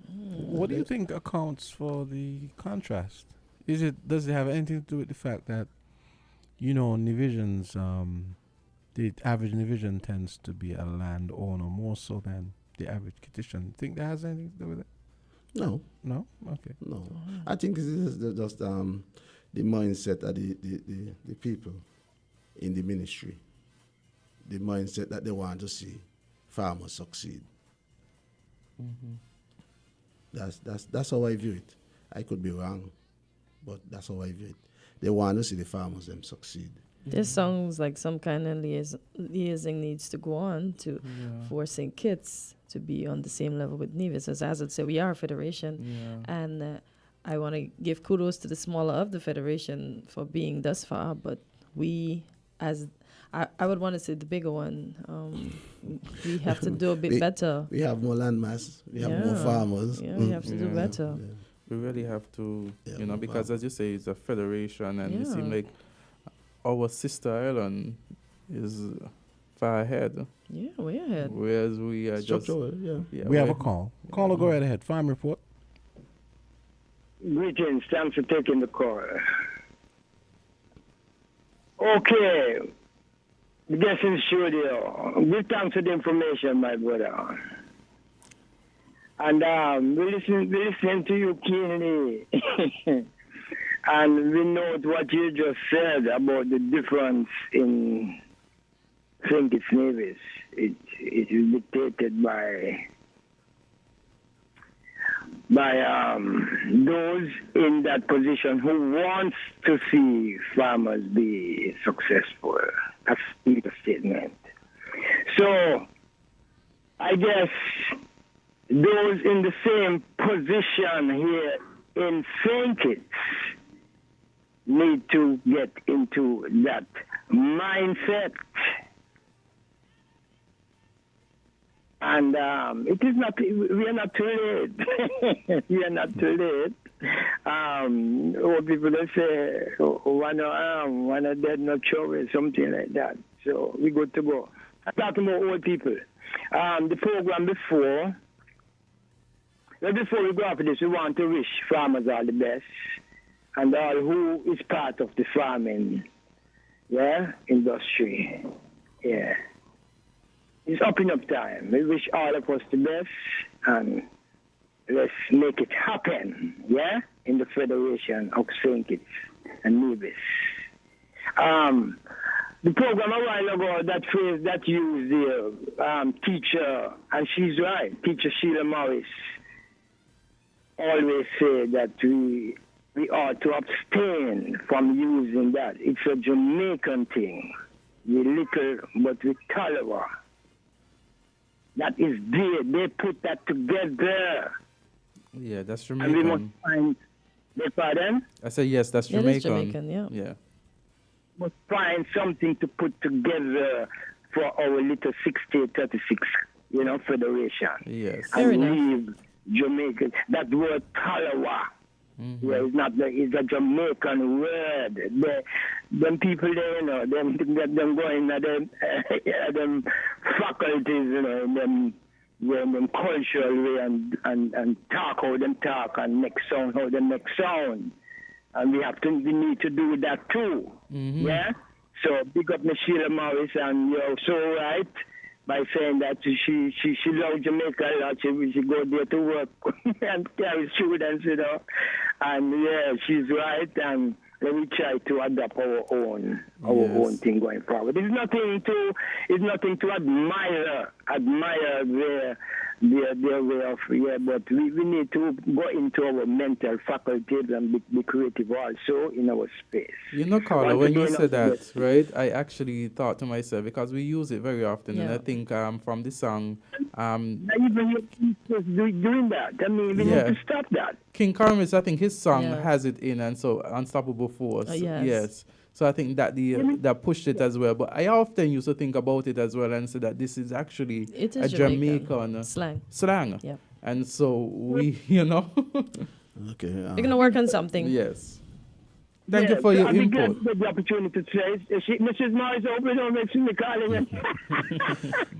What do you think accounts for the contrast? Does it have anything to do with the fact that, Nevisians the average division tends to be a landowner more so than the average Kittian. Think that has anything to do with it? No. No? Okay. No. I think this is just the mindset of the people in the ministry. The mindset that they want to see farmers succeed. That's how I view it. I could be wrong, but that's how I view it. They want to see the farmers them succeed. This sounds like some kind of liaising needs to go on to forcing kids to be on the same level with Nevis. As Azard said, we are a federation, and I want to give kudos to the smaller of the federation for being thus far, but we, as I would want to say the bigger one, we have to do a bit better. We have more land mass, we have more farmers. Yeah, we have to do better. Yeah. We really have to, because as you say, it's a federation, and it seems like our sister island is far ahead. Yeah, way ahead. Whereas we are just... We have a call. Caller, go right ahead. Farm report. Greetings. Thanks for taking the call. Okay. The guest in studio. Give thanks for the information, my brother. And we listen to you keenly. And we note what you just said about the difference in St. Kitts Nevis. It is dictated by those in that position who wants to see farmers be successful. That's the statement. So, I guess those in the same position here in St. Kitts need to get into that mindset. And it is not, we are not too late. We are not too late. Old people they say, one are dead, not sure, something like that. So we good to go. I'm talking about old people. The program before we go after this, we want to wish farmers all the best and all who is part of the farming industry. Yeah. It's open up time. We wish all of us the best and let's make it happen, in the Federation of St. Kitts and Nevis. The program a while ago, that phrase that used the teacher, and she's right, Teacher Sheila Morris, always say that we ought to abstain from using that. It's a Jamaican thing. We little, but we tolerate. That is there. They put that together. Yeah, that's Jamaican. And we must find, pardon? I say yes, that's Jamaican. That's Jamaican, yeah. Must find something to put together for our little 6036, federation. Yes. And leave Jamaica. That word tolerate. Yeah, it's a Jamaican word. Them people there, them going at them faculties, them cultural way and talk how them talk and make sound how them make sound. And we need to do that too. Yeah? So big up Miss Sheila Morris, and you're so right by saying that she loves Jamaica a lot. She go there to work and carry students, And she's right, and let me try to adapt our own thing going forward. It's nothing to admire their way of, but we need to go into our mental faculties and be creative also in our space. Carla, when you said that, right, I actually thought to myself, because we use it very often, and I think from the song... even you're doing that. I mean, we need to stop that. King Carmis, I think his song has it in, and so Unstoppable Force. Yes. So I think that that pushed it as well. But I often used to think about it as well and say that this is actually a Jamaican slang. Yeah. And so we, Okay. We're going to work on something. Yes. Thank you for your input. The opportunity to say, Mrs. Morris, open up, makes me calling it.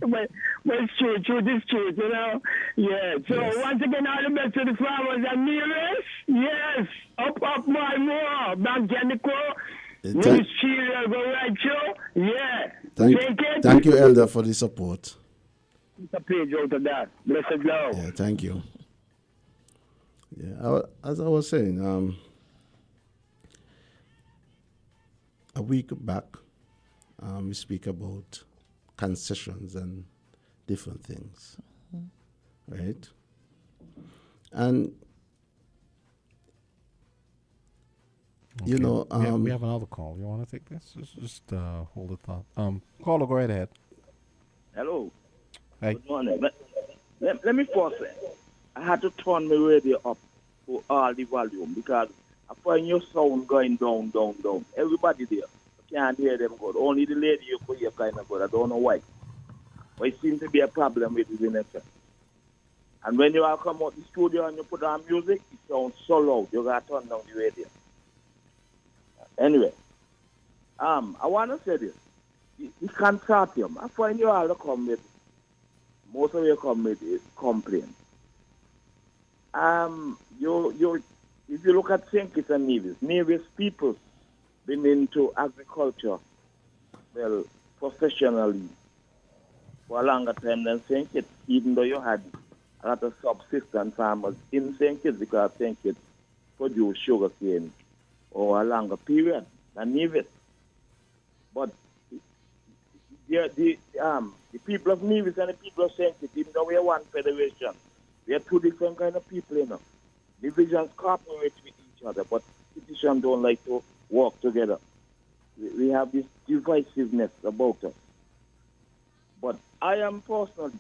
But it's true, this truth, Yeah. So once again, all the best to the farmers and Nevis. Yes. Up, more. Bank Janico. New cereal go right through? Yeah. Take it. Thank you, Elder, for the support. It's a page out of that. Blessed love. Yeah, thank you. Yeah, as I was saying, a week back, we speak about concessions and different things, right? And you know, we have another call. You want to take this? Just hold the thought. Caller, go right ahead. Hello. Hey. Good morning. Let me first say, I had to turn my radio up to all the volume because I find your sound going down, down, down. Everybody there, I can't hear them good. Only the lady you could hear kind of good. I don't know why. But it seems to be a problem with the FM. And when you all come out the studio and you put on music, it sounds so loud. You got to turn down the radio. Anyway, I want to say this. The consortium, I find you all to come with, most of you come with complaints. If you look at St. Kitts and Nevis people been into agriculture, well, professionally for a longer time than St. Kitts, even though you had a lot of subsistence farmers in St. Kitts because St. Kitts produce sugar cane over a longer period than Nevis. But the people of Nevis and the people of St. Kitts, even though we are one federation, we are two different kind of people, you know. Divisions cooperate with each other, but citizens don't like to work together. We have this divisiveness about us. But I am personally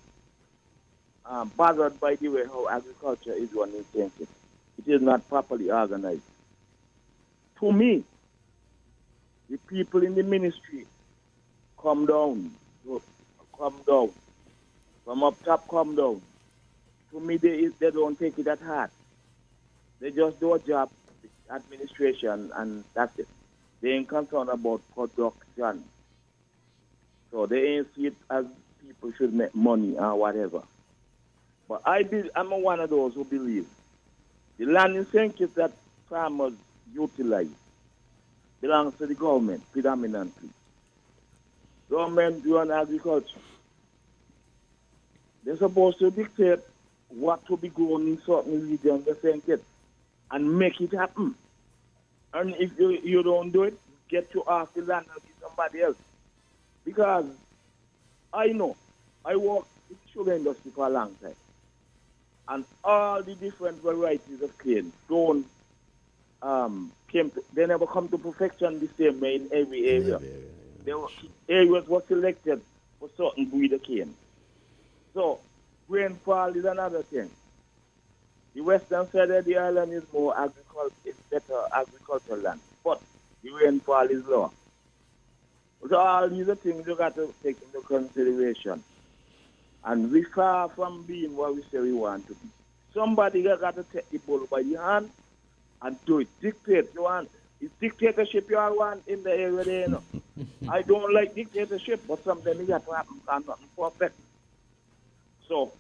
bothered by the way how agriculture is run in St. Kitts. It is not properly organized. To me, the people in the ministry come down. From up top, come down. To me, they don't take it at heart. They just do a job, administration, and that's it. They ain't concerned about production. So they ain't see it as people should make money or whatever. But I'm one of those who believe the land in St. Kitts that farmers utilize belongs to the government predominantly. Government run agriculture. They're supposed to dictate what to be grown in certain regions of St. Kitts and make it happen. And if you don't do it, get you off the land and give somebody else. Because I know, I worked in the sugar industry for a long time. And all the different varieties of cane don't they never come to perfection the same way in every area. Areas were selected for certain breed of cane. So rainfall is another thing. The western side of the island is more it's better agricultural land, but the rainfall is lower. So all these are things you got to take into consideration. And we far from being what we say we want to be. Somebody got to take the bull by the hand and do it. Dictate you want. It's dictatorship you all want in the area there, you know. I don't like dictatorship, but sometimes it got to happen and nothing perfect. So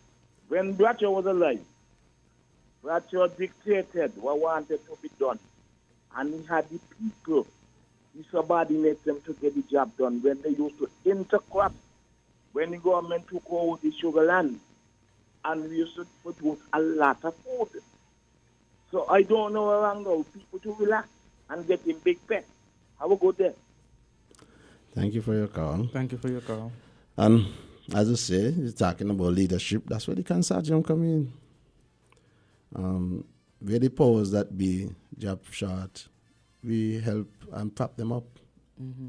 when Bradshaw was alive, Bradshaw dictated what wanted to be done. And he had the people, he subordinated them to get the job done when they used to intercrop. When the government took over the sugar land, and we used to produce a lot of food. So I don't know around now people to relax and get in big pet. Have a good day. Thank you for your call. Thank you for your call. And as I say, you're talking about leadership. That's where the consortium come in. Where the powers that be job short, we help and prop them up. Mm-hmm.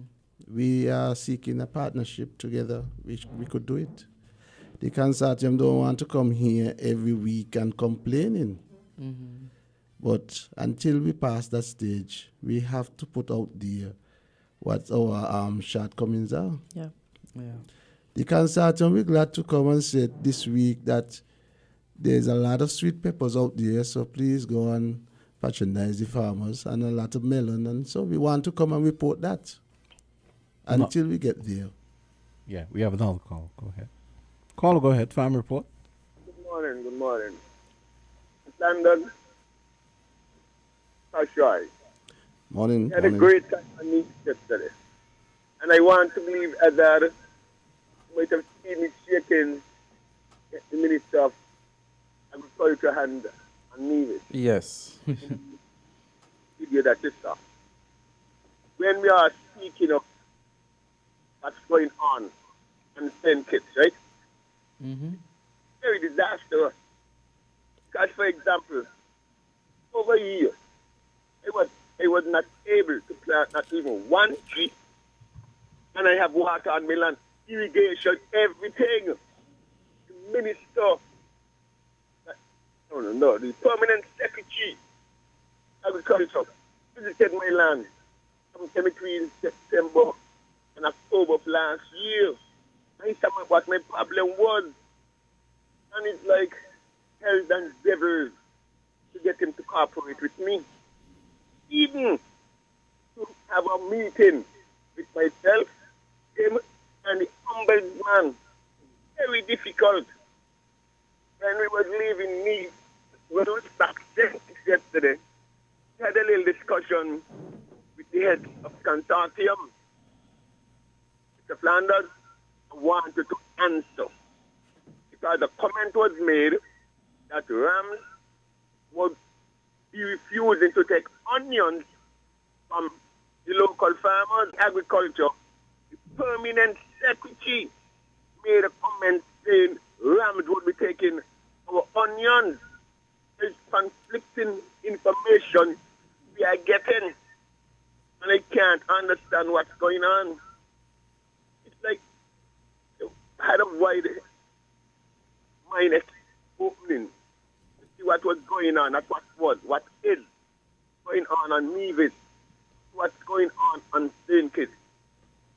We are seeking a partnership together. We could do it. The consortium don't want to come here every week and complaining. Mm-hmm. But until we pass that stage, we have to put out there what our shortcomings are. Yeah. The consortium, we're glad to come and say this week that there's a lot of sweet peppers out there, so please go and patronize the farmers, and a lot of melon, and so we want to come and report that until we get there. Yeah, we have another call. Go ahead. Caller, go ahead. Farm report. Good morning. London. Ashai. Morning. Had a great time on Nevis yesterday. And I want to believe Azard might have seen me shaking the Minister of Agriculture hand on Nevis. Yes. Video that you saw. When we are speaking of what's going on St. Kitts, right? Very disastrous. Because, for example, over a year, I was not able to plant not even one tree. And I have water on my land, irrigation, everything. The minister, the permanent secretary, agriculture, visited my land between September and October of last year. I said what my problem was. And it's like hells and devils to get him to cooperate with me. Even to have a meeting with myself, him, and the ombudsman. Very difficult. When we were leaving me, when we was back yesterday, we had a little discussion with the head of consortium. Mr. Flanders wanted to answer because the comment was made that Rams would be refusing to take onions from the local farmers, agriculture. The permanent secretary made a comment saying Rams would be taking our onions. There's conflicting information we are getting, and I can't understand what's going on. It's like I had a wide mind opening to see what was going on, not what is going on Nevis, what's going on St. Kitts.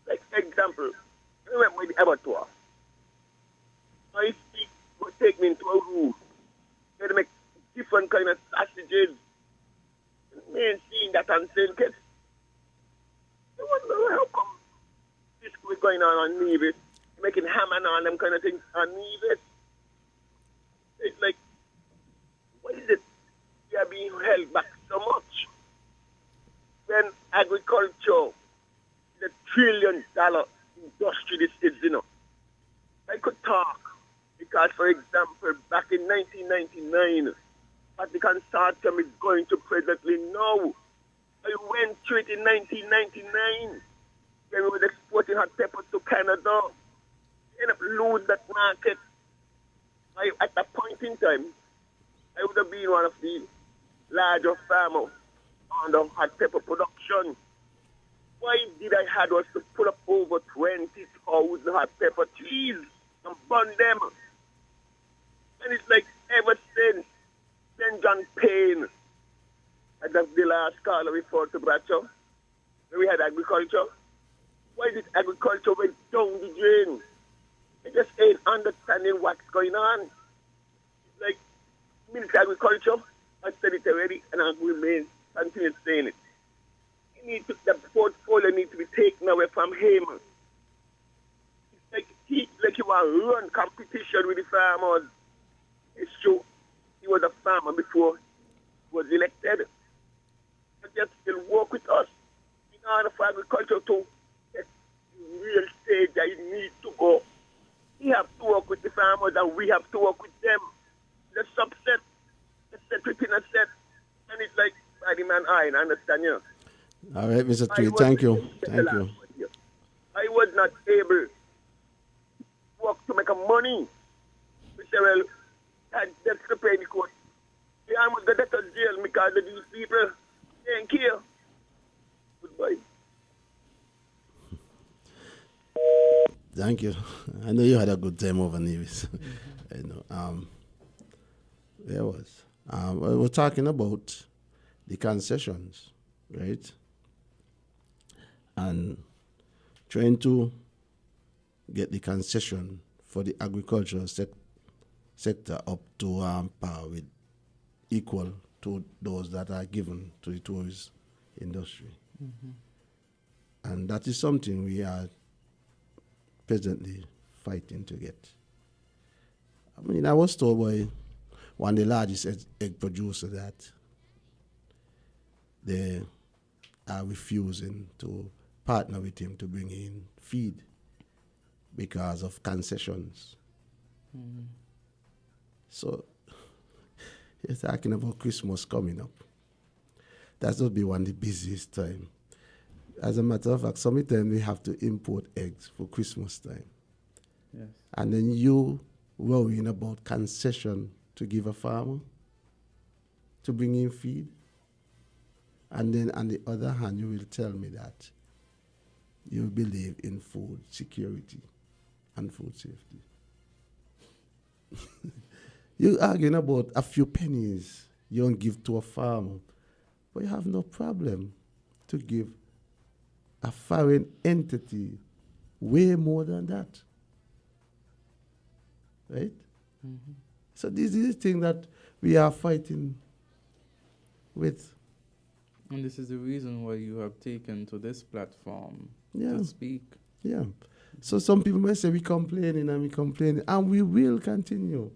Like, example, I went with the abattoir. My speak would take me into a room. They make different kind of sausages. Me seeing that on St. Kitts. I wonder how come this was going on Nevis, making ham and all them kind of things on Nevis. It's like, why is it we are being held back so much? When agriculture is $1 trillion industry this is, I could talk because, for example, back in 1999, what the consortium is going to presently now, I went through it in 1999 when we were exporting hot peppers to Canada. We ended up losing that market. At that point in time, I would have been one of the larger farmers on the hot pepper production. Why did I have us to put up over 20,000 hot pepper trees and burn them? And it's like ever since St. John Payne, and that's the last caller referred to Bradshaw, when we had agriculture. Why did agriculture went down the drain? I just ain't understanding what's going on. It's like Minister of Agriculture, I said it already, and I will remain continue saying it. The portfolio needs to be taken away from him. It's like he want to run competition with the farmers. It's true. He was a farmer before he was elected. But just still work with us in order for agriculture to get the real stage that it needs to go. He have to work with the farmers and we have to work with them. The subset, the set within a set. And it's like, by the man, I understand you. All right, Mr. Tweed, thank you. Thank you. I was not able to work to make a money. We said, well, that's the pay the court. We almost got out of jail because of these people. Thank you. Goodbye. Thank you. I know you had a good time over Nevis. I know. There was. We were talking about the concessions, right? And trying to get the concession for the agricultural sector up to par with equal to those that are given to the tourist industry. Mm-hmm. And that is something we are presently fighting to get. I mean, I was told by one of the largest egg producers that the are refusing to partner with him to bring in feed because of concessions. So you're talking about Christmas coming up. That's will be one of the busiest time. As a matter of fact, sometimes we have to import eggs for Christmas time. Yes. And then you worrying about concession to give a farmer to bring in feed. And then on the other hand, you will tell me that you believe in food security and food safety. You're arguing about a few pennies you don't give to a farmer, but you have no problem to give a foreign entity way more than that. Right? Mm-hmm. So this is the thing that we are fighting with. And this is the reason why you have taken to this platform Yeah. to speak. Yeah. So some people might say we're complaining, and we will continue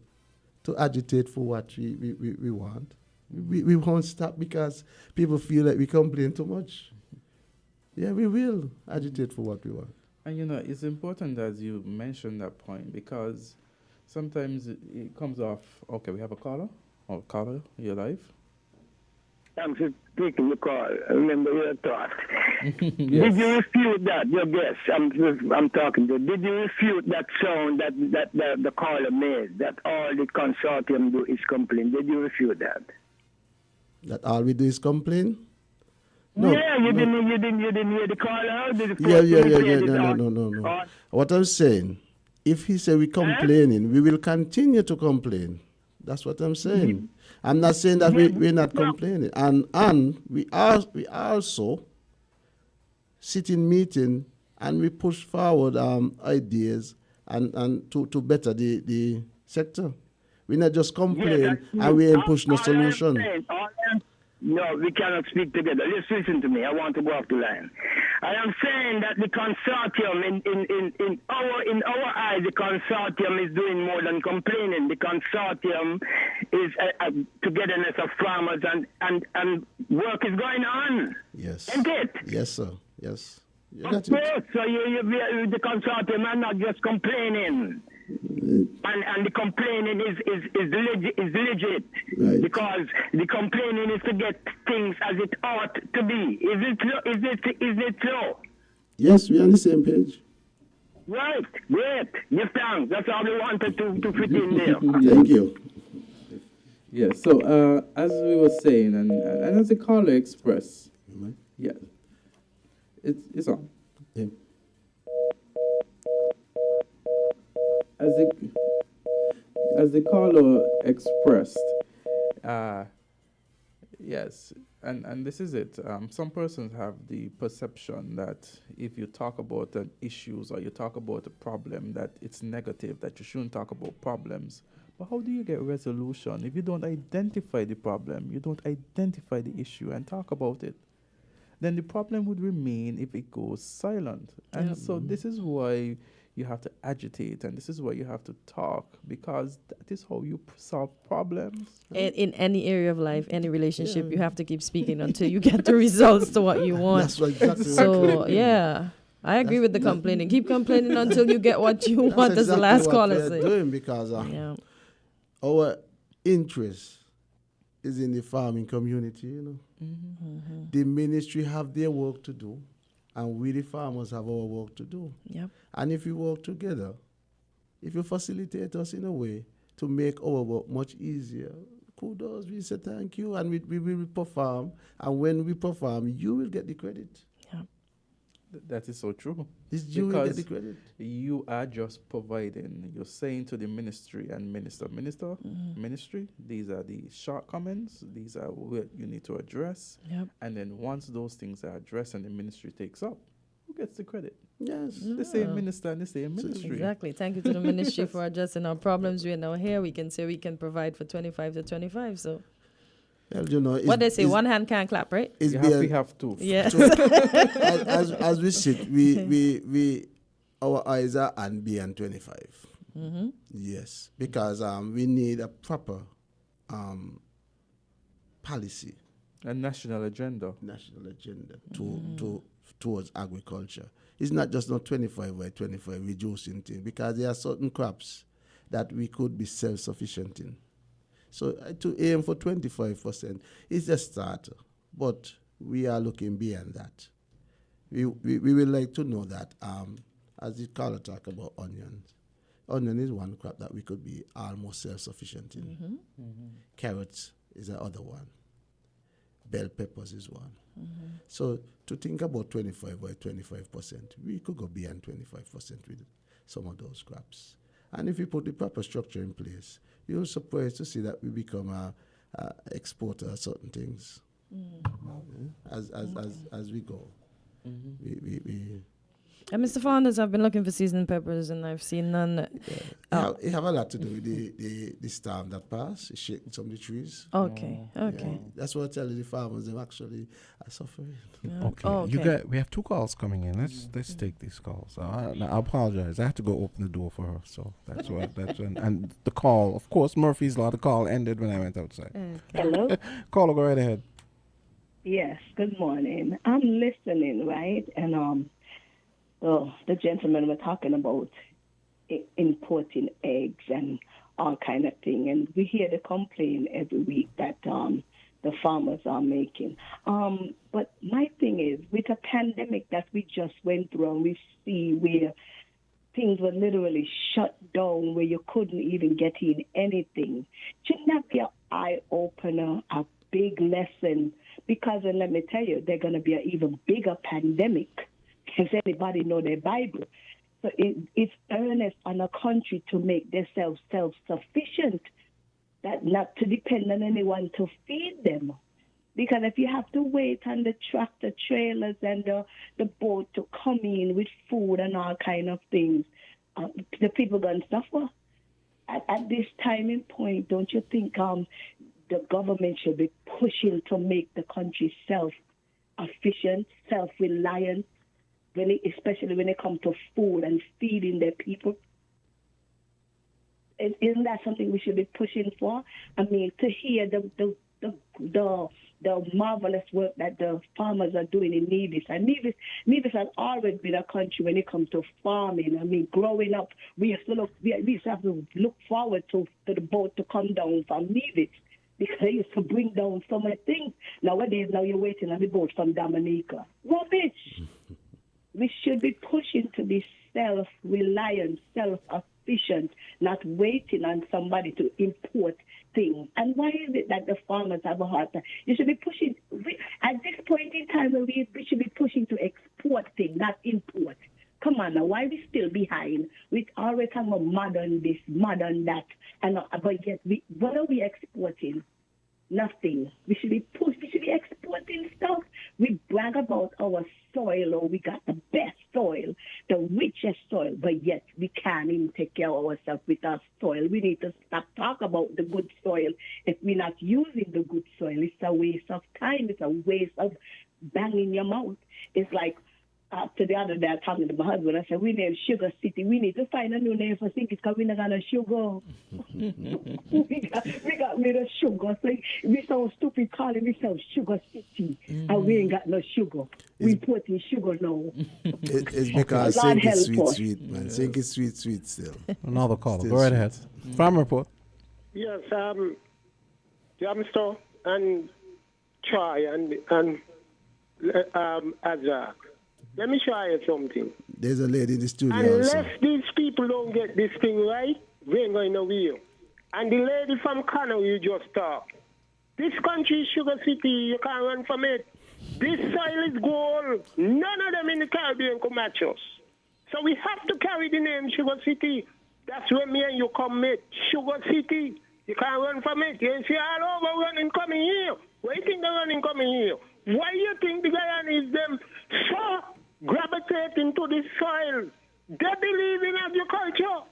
to agitate for what we want. We won't stop because people feel like we complain too much. Yeah, we will agitate for what we want. And you know, it's important as you mentioned that point, because sometimes it comes off, okay, we have a caller. Oh, caller, you're live. Thanks for taking the call. I remember your thought. Yes. Did you refute that, your guest? I'm talking to. Did you refute that sound that the caller made, that all the consortium do is complain? Did you refute that? That all we do is complain? No, yeah, you didn't hear the caller? No. What I'm saying, if he say we're complaining, we will continue to complain. That's what I'm saying. Mm-hmm. I'm not saying that we're not complaining. And we also sit in meeting and we push forward ideas and to better the sector. We not just complain and we ain't push no solution. No, we cannot speak together. Listen to me. I want to go off the line. I am saying that the consortium, in our eyes, the consortium is doing more than complaining. The consortium is a togetherness of farmers, and work is going on. Yes. Isn't it? Yes, sir. Yes. Of course. So the consortium are not just complaining. And the complaining is legit, right. Because the complaining is to get things as it ought to be. Is it so? Yes, we're on the same page. Right, great. Give thanks. That's all we wanted to fit in there. Thank you. Yes. So as we were saying, and as the caller expressed, yeah, it's on. Yeah. As the caller expressed, yes, and this is it. Some persons have the perception that if you talk about issues or you talk about a problem, that it's negative, that you shouldn't talk about problems. But how do you get resolution if you don't identify the problem, you don't identify the issue and talk about it? Then the problem would remain if it goes silent. And so this is why you have to agitate, and this is why you have to talk, because that is how you solve problems. Right? In any area of life, any relationship, you have to keep speaking until you get the results to what you want. That's exactly so, yeah, I agree with the complaining. Keep complaining until you get what you want, as the last caller said. Doing because our interest is in the farming community, you know. Mm-hmm. Mm-hmm. The ministry have their work to do, and we, the farmers, have our work to do. Yep. And if we work together, if you facilitate us in a way to make our work much easier, kudos, we say thank you, and we will perform. And when we perform, you will get the credit. Yeah. That is so true. You will get the credit. You are just providing, you're saying to the ministry and ministry, these are the shortcomings, these are what you need to address. Yep. And then once those things are addressed and the ministry takes up, who gets the credit? Yes. The same minister and the same ministry. Exactly. Thank you to the ministry for addressing our problems. We are now here. We can say we can provide for 25 to 25. So, well, you know, what they say, one hand can't clap, right? We have two. Yes. as we sit, we our eyes are on beyond 25. Mm-hmm. Yes, because we need a proper policy A national agenda. National agenda towards agriculture. It's not just not 25 by 25 reducing things, because there are certain crops that we could be self-sufficient in. So to aim for 25% is a start, but we are looking beyond that. We would like to know that, as the caller talk about onions, onion is one crop that we could be almost self-sufficient in. Carrots is the other one. Bell peppers is one. So to think about 25 by 25%, we could go beyond 25% with some of those crops. And if we put the proper structure in place, you'll surprised to see that we become a exporter of certain things as we go. And Mr. Fonders, I've been looking for seasoned peppers and I've seen none. It have a lot to do with the storm that passed. It's shaking some of the trees. Okay. Yeah. That's what I tell you, the farmers, they actually are suffering. Okay. We have 2 calls coming in. Let's take these calls. I apologize. I have to go open the door for her. So that's and the call, of course, Murphy's Law, the call ended when I went outside. Hello? Caller, go right ahead. Yes, good morning. I'm listening, right? And the gentlemen were talking about importing eggs and all kind of thing, and we hear the complaint every week that the farmers are making. But my thing is, with a pandemic that we just went through, and we see where things were literally shut down, where you couldn't even get in anything, shouldn't that be an eye-opener, a big lesson? Because, and let me tell you, there's going to be an even bigger pandemic. Does anybody know their Bible? So it's earnest on a country to make themselves self-sufficient, that not to depend on anyone to feed them. Because if you have to wait on the tractor trailers and the boat to come in with food and all kind of things, the people going to suffer. At this timing point, don't you think the government should be pushing to make the country self-efficient, self-reliant, especially when it comes to food and feeding their people? Isn't that something we should be pushing for? I mean, to hear the marvelous work that the farmers are doing in Nevis. And Nevis has always been a country when it comes to farming. I mean, growing up, we used to have to look forward to the boat to come down from Nevis, because they used to bring down so many things. Nowadays, you're waiting on the boat from Dominica. Rubbish! We should be pushing to be self-reliant, self-efficient, not waiting on somebody to import things. And why is it that the farmers have a hard time? You should be pushing, at this point in time, we should be pushing to export things, not import. Come on now, why are we still behind? We always have a modern this, modern that, but yet, what are we exporting? Nothing. We should be exporting stuff. We brag about our soil, or we got the best soil, the richest soil, but yet we can't even take care of ourselves with our soil. We need to stop talking about the good soil if we're not using the good soil. It's a waste of time. It's a waste of banging your mouth. It's like, to the other day, I was talking to my husband. I said, we named Sugar City. We need to find a new name for cities because we're not going to sugar. we got rid of sugar. So we so stupid calling ourselves Sugar City. And we ain't got no sugar. We put in sugar now. It's because Sink is sweet, man. Sink is sweet still. Another caller. Go right ahead. Farm report. Yes, Jamster and Troy and Azard. Let me try you something. There's a lady in the studio. Unless these people don't get this thing right, we ain't going nowhere. And the lady from Canada you just talked. This country is Sugar City. You can't run from it. This soil is gold. None of them in the Caribbean can match us. So we have to carry the name Sugar City. That's where me and you come meet. Sugar City. You can't run from it. You see all over running coming here. Why you think they're running coming here? Why you think the Guyanese them so gravitating to this soil? They believe in agriculture.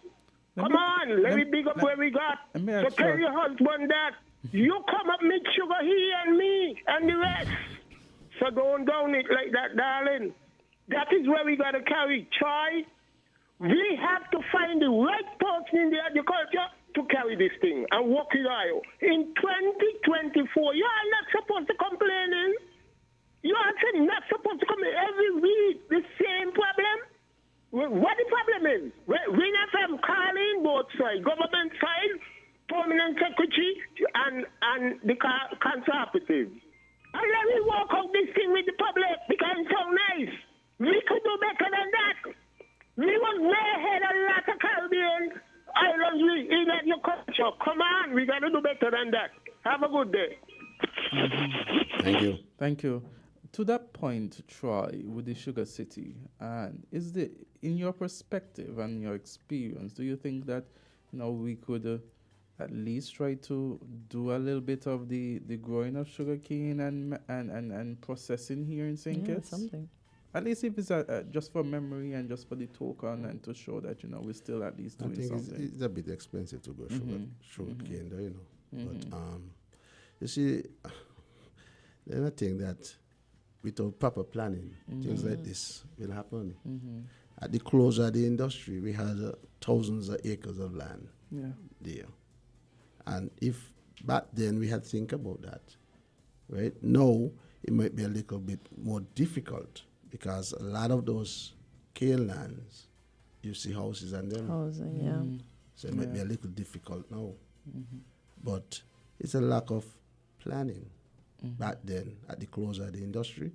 Come on, let me big up where we got. So tell your husband that you come up mix sugar here and me and the rest. So don't down it like that, darling. That is where we got to carry. Try. We have to find the right person in the agriculture to carry this thing and walk it out. In 2024, you are not supposed to complain. You are not supposed to complain every week. The same problem. What the problem is? Win FM calling both sides, government side, permanent secretary, and the conservatives. And let me walk out this thing with the public because it's so nice. We could do better than that. We was way ahead of a lot of Caribbean islands in your culture. Come on, we got to do better than that. Have a good day. Thank you. Thank you. To that point, Troy, with the Sugar City, and in your perspective and your experience, do you think that we could at least try to do a little bit of the growing of sugarcane and processing here in St. Kitts? Something. At least if it's just for memory and just for the token and to show that we're still at least doing something. I think it's a bit expensive to grow sugarcane, But you see, then I think that without proper planning, things like this will happen. At the closure of the industry, we had thousands of acres of land there. And if back then we had to think about that, right? Now it might be a little bit more difficult because a lot of those cane lands, you see houses and them. Housing, yeah. So it might be a little difficult now. But it's a lack of planning back then at the closure of the industry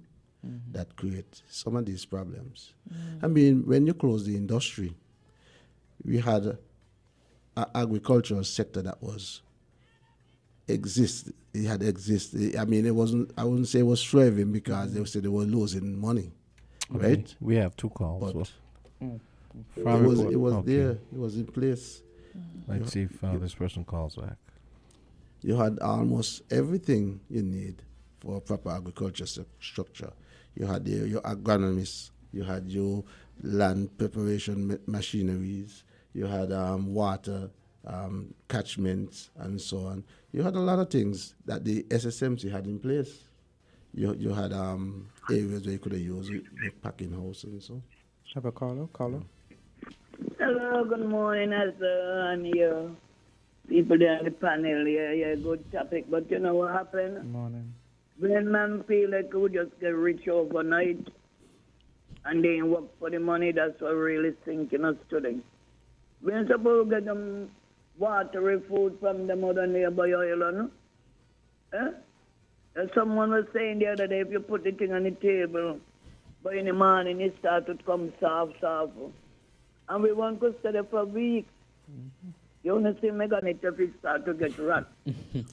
that create some of these problems. I mean, when you close the industry, we had an agricultural sector that was it had existed. I mean, it wasn't. I wouldn't say it was thriving because they said they were losing money, right? We have two calls. But it was there. It was in place. Let's see if this person calls back. You had almost everything you need for a proper agriculture structure. You had your agronomists. You had your land preparation machineries. You had water catchments and so on. You had a lot of things that the SSMC had in place. You had areas where you could have used the packing house and so. Have a caller. Hello, good morning, Azard, and your people there on the panel. Yeah, good topic. But you know what happened? Good morning. When man feel like we just get rich overnight and then work for the money, that's what really sinking us today. We're supposed to get them watery food from the mother nearby island. And someone was saying the other day, if you put the thing on the table, but in the morning it starts to come soft. And we want to stay there for weeks. You only see me gonna if it start to get rot.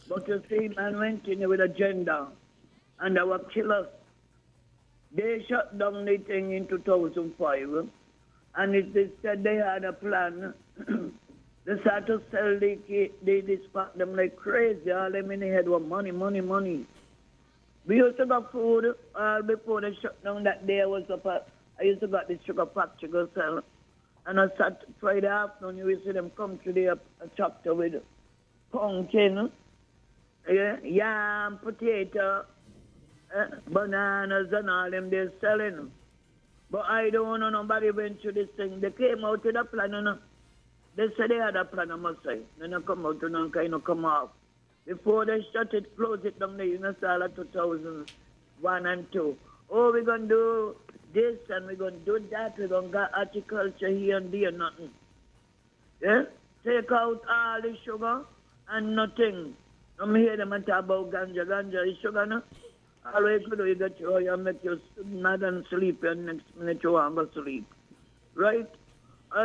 But you see, man went in with agenda, and they were killers. They shut down the thing in 2005, and it said they had a plan. They started to sell the spot them like crazy. All them in the head were money. We used to got food before they shut down that day. I used to got the sugar factory go sell. And I sat Friday afternoon, you will see them come to the tractor with pumpkin, yam, potato, bananas and all them they're selling. But I don't know nobody went to this thing. They came out with a plan, They said they had a plan, I must say. Then I come out and kind of come off. Before they shut it, close it down there, all 2001 and 2. Oh, we're going to do this and we're going to do that. We're going to get horticulture here and there, nothing. Yeah? Take out all the sugar and nothing. I'm hear them talk about ganja. Ganja is sugar, no? All you could do, you get you make you mad and sleep, and next minute you want to sleep. Right?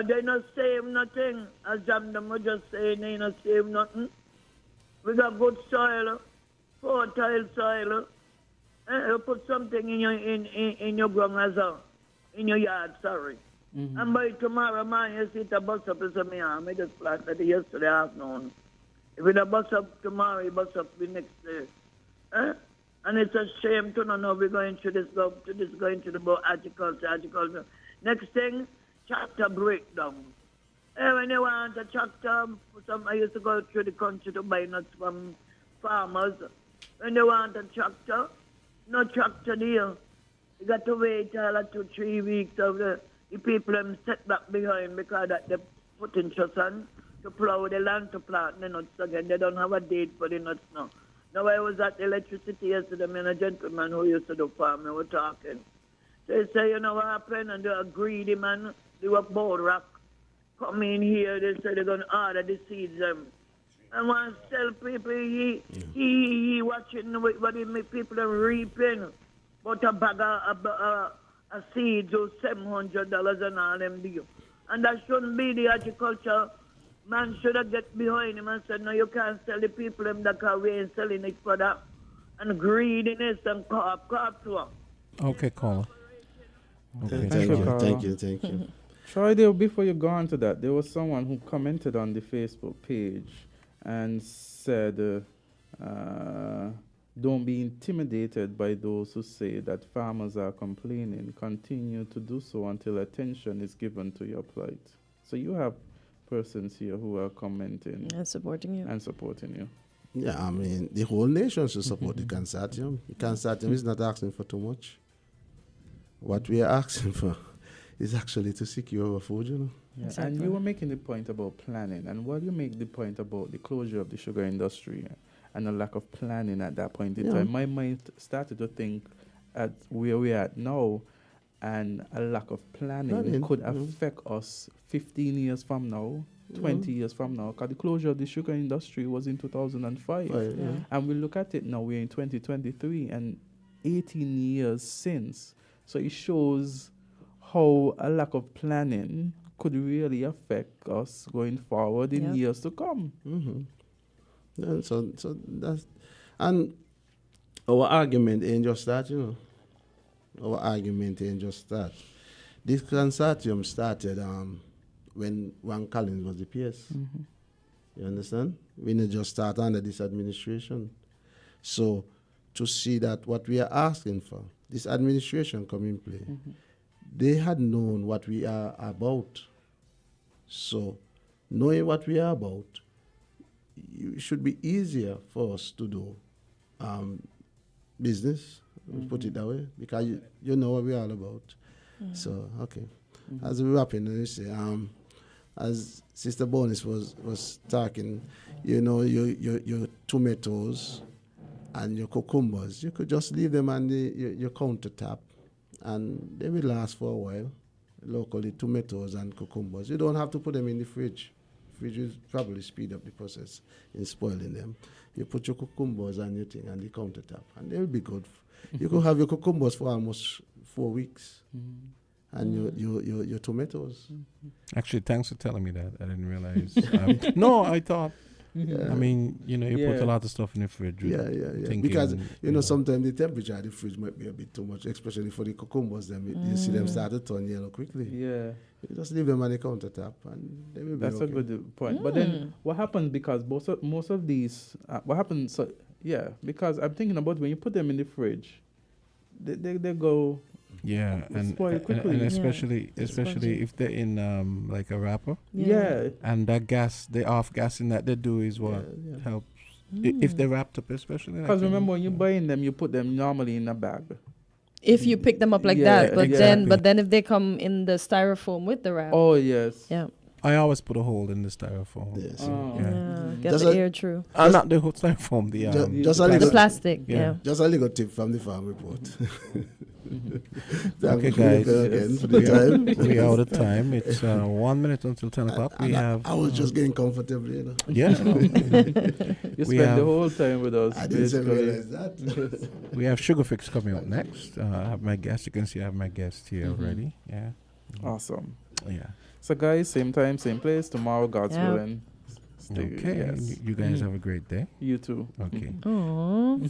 They not save nothing. As them were just saying they not save nothing. We got good soil, fertile soil. You put something in your ground as well, in your yard, sorry. And by tomorrow morning, you see the bus up and say, I just planted it yesterday afternoon. If it a bus up tomorrow, you bus up the next day. And it's a shame to know we're going to this, going to the boat, agriculture. Next thing, tractor breakdown. When you want a tractor, I used to go through the country to buy nuts from farmers. When they want a tractor, no tractor deal. You got to wait all 2-3 weeks of the people them set back behind because that they put in trust on. to plow the land to plant the nuts again. They don't have a date for the nuts now. Now I was at the electricity yesterday, and a gentleman who used to do farming were talking. They say, you know what happened? And they are greedy, man. They were bold rock. Come in here, they say they're going to order the seeds. And want to tell people he watching what the people are reaping. But a bag of seeds or $700 and all them deal. And that shouldn't be the agriculture. Man should have get behind him and said, no, you can't sell the people them that we ain't selling it for that. And greediness and carp to them. Okay, caller. Okay. Thank you. Troy, there, before you go on to that, there was someone who commented on the Facebook page and said, don't be intimidated by those who say that farmers are complaining. Continue to do so until attention is given to your plight. So you have persons here who are commenting. And supporting you. Yeah, I mean, the whole nation should support the consortium. The consortium is not asking for too much. What we are asking for is actually to secure our food, you know. Yeah. Exactly. And you were making the point about planning. And while you make the point about the closure of the sugar industry and the lack of planning at that point in time, my mind started to think at where we are at now, and a lack of planning could affect us 15 years from now, 20 years from now, because the closure of the sugar industry was in 2005. And we look at it now, we're in 2023, and 18 years since. So it shows how a lack of planning could really affect us going forward in years to come. Yeah, so that's, and our argument ain't just that, you know. Our argument ain't just that. This consortium started when Ron Collins was the PS. You understand? We didn't just start under this administration. So to see that what we are asking for, this administration come in play, they had known what we are about. So knowing what we are about, it should be easier for us to do business, put it that way, because you know what we're all about. So, okay. As we wrap in, you say, as Sister Bonus was talking, you know, your tomatoes and your cucumbers, you could just leave them on your countertop, and they will last for a while. Locally, tomatoes and cucumbers. You don't have to put them in the fridge. Fridge will probably speed up the process in spoiling them. You put your cucumbers and your thing on the countertop, and they will be good. You could have your cucumbers for almost 4 weeks, and your tomatoes. Actually, thanks for telling me that. I didn't realize. No, I thought. I mean, you know, you put a lot of stuff in the fridge. Yeah. Because, you know, sometimes the temperature of the fridge might be a bit too much, especially for the cucumbers. You see them start to turn yellow quickly. Yeah. You just leave them on the countertop, and they will be That's a good point. But then what happens, because most of these, what happens, because I'm thinking about when you put them in the fridge, they go... Yeah, and especially if they're in like a wrapper. Yeah. And that gas, the off gassing that they do is what helps. If they're wrapped up, especially. Because remember, when you're buying them, you put them normally in a bag. If you pick them up like that, but then if they come in the styrofoam with the wrap. Oh yes. Yeah. I always put a hole in the styrofoam. Yes. Get just the air through. Not the whole styrofoam, the plastic. Yeah. Just a little tip from the farm report. Okay, guys. We are out of time. It's 1 minute until 10 o'clock. I was just getting comfortable, you know. Yeah. You spent the whole time with us. I didn't realize that. We have Sugar Fix coming up next. I have my guest. You can see I have my guest here already. Yeah. Awesome. Yeah. So, guys, same time, same place. Tomorrow, God's willing. Okay. You guys have a great day. You too. Okay. Aww,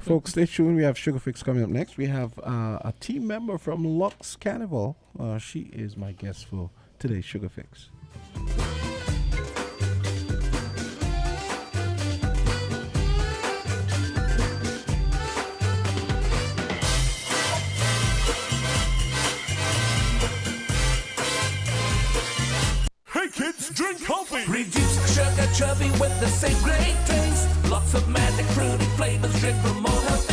folks, stay tuned. We have Sugar Fix coming up next. We have a team member from Lux Carnival. She is my guest for today's Sugar Fix. Kids, drink healthy. Reduce sugar chubby with the same great taste. Lots of magic fruity flavors. Drink for more health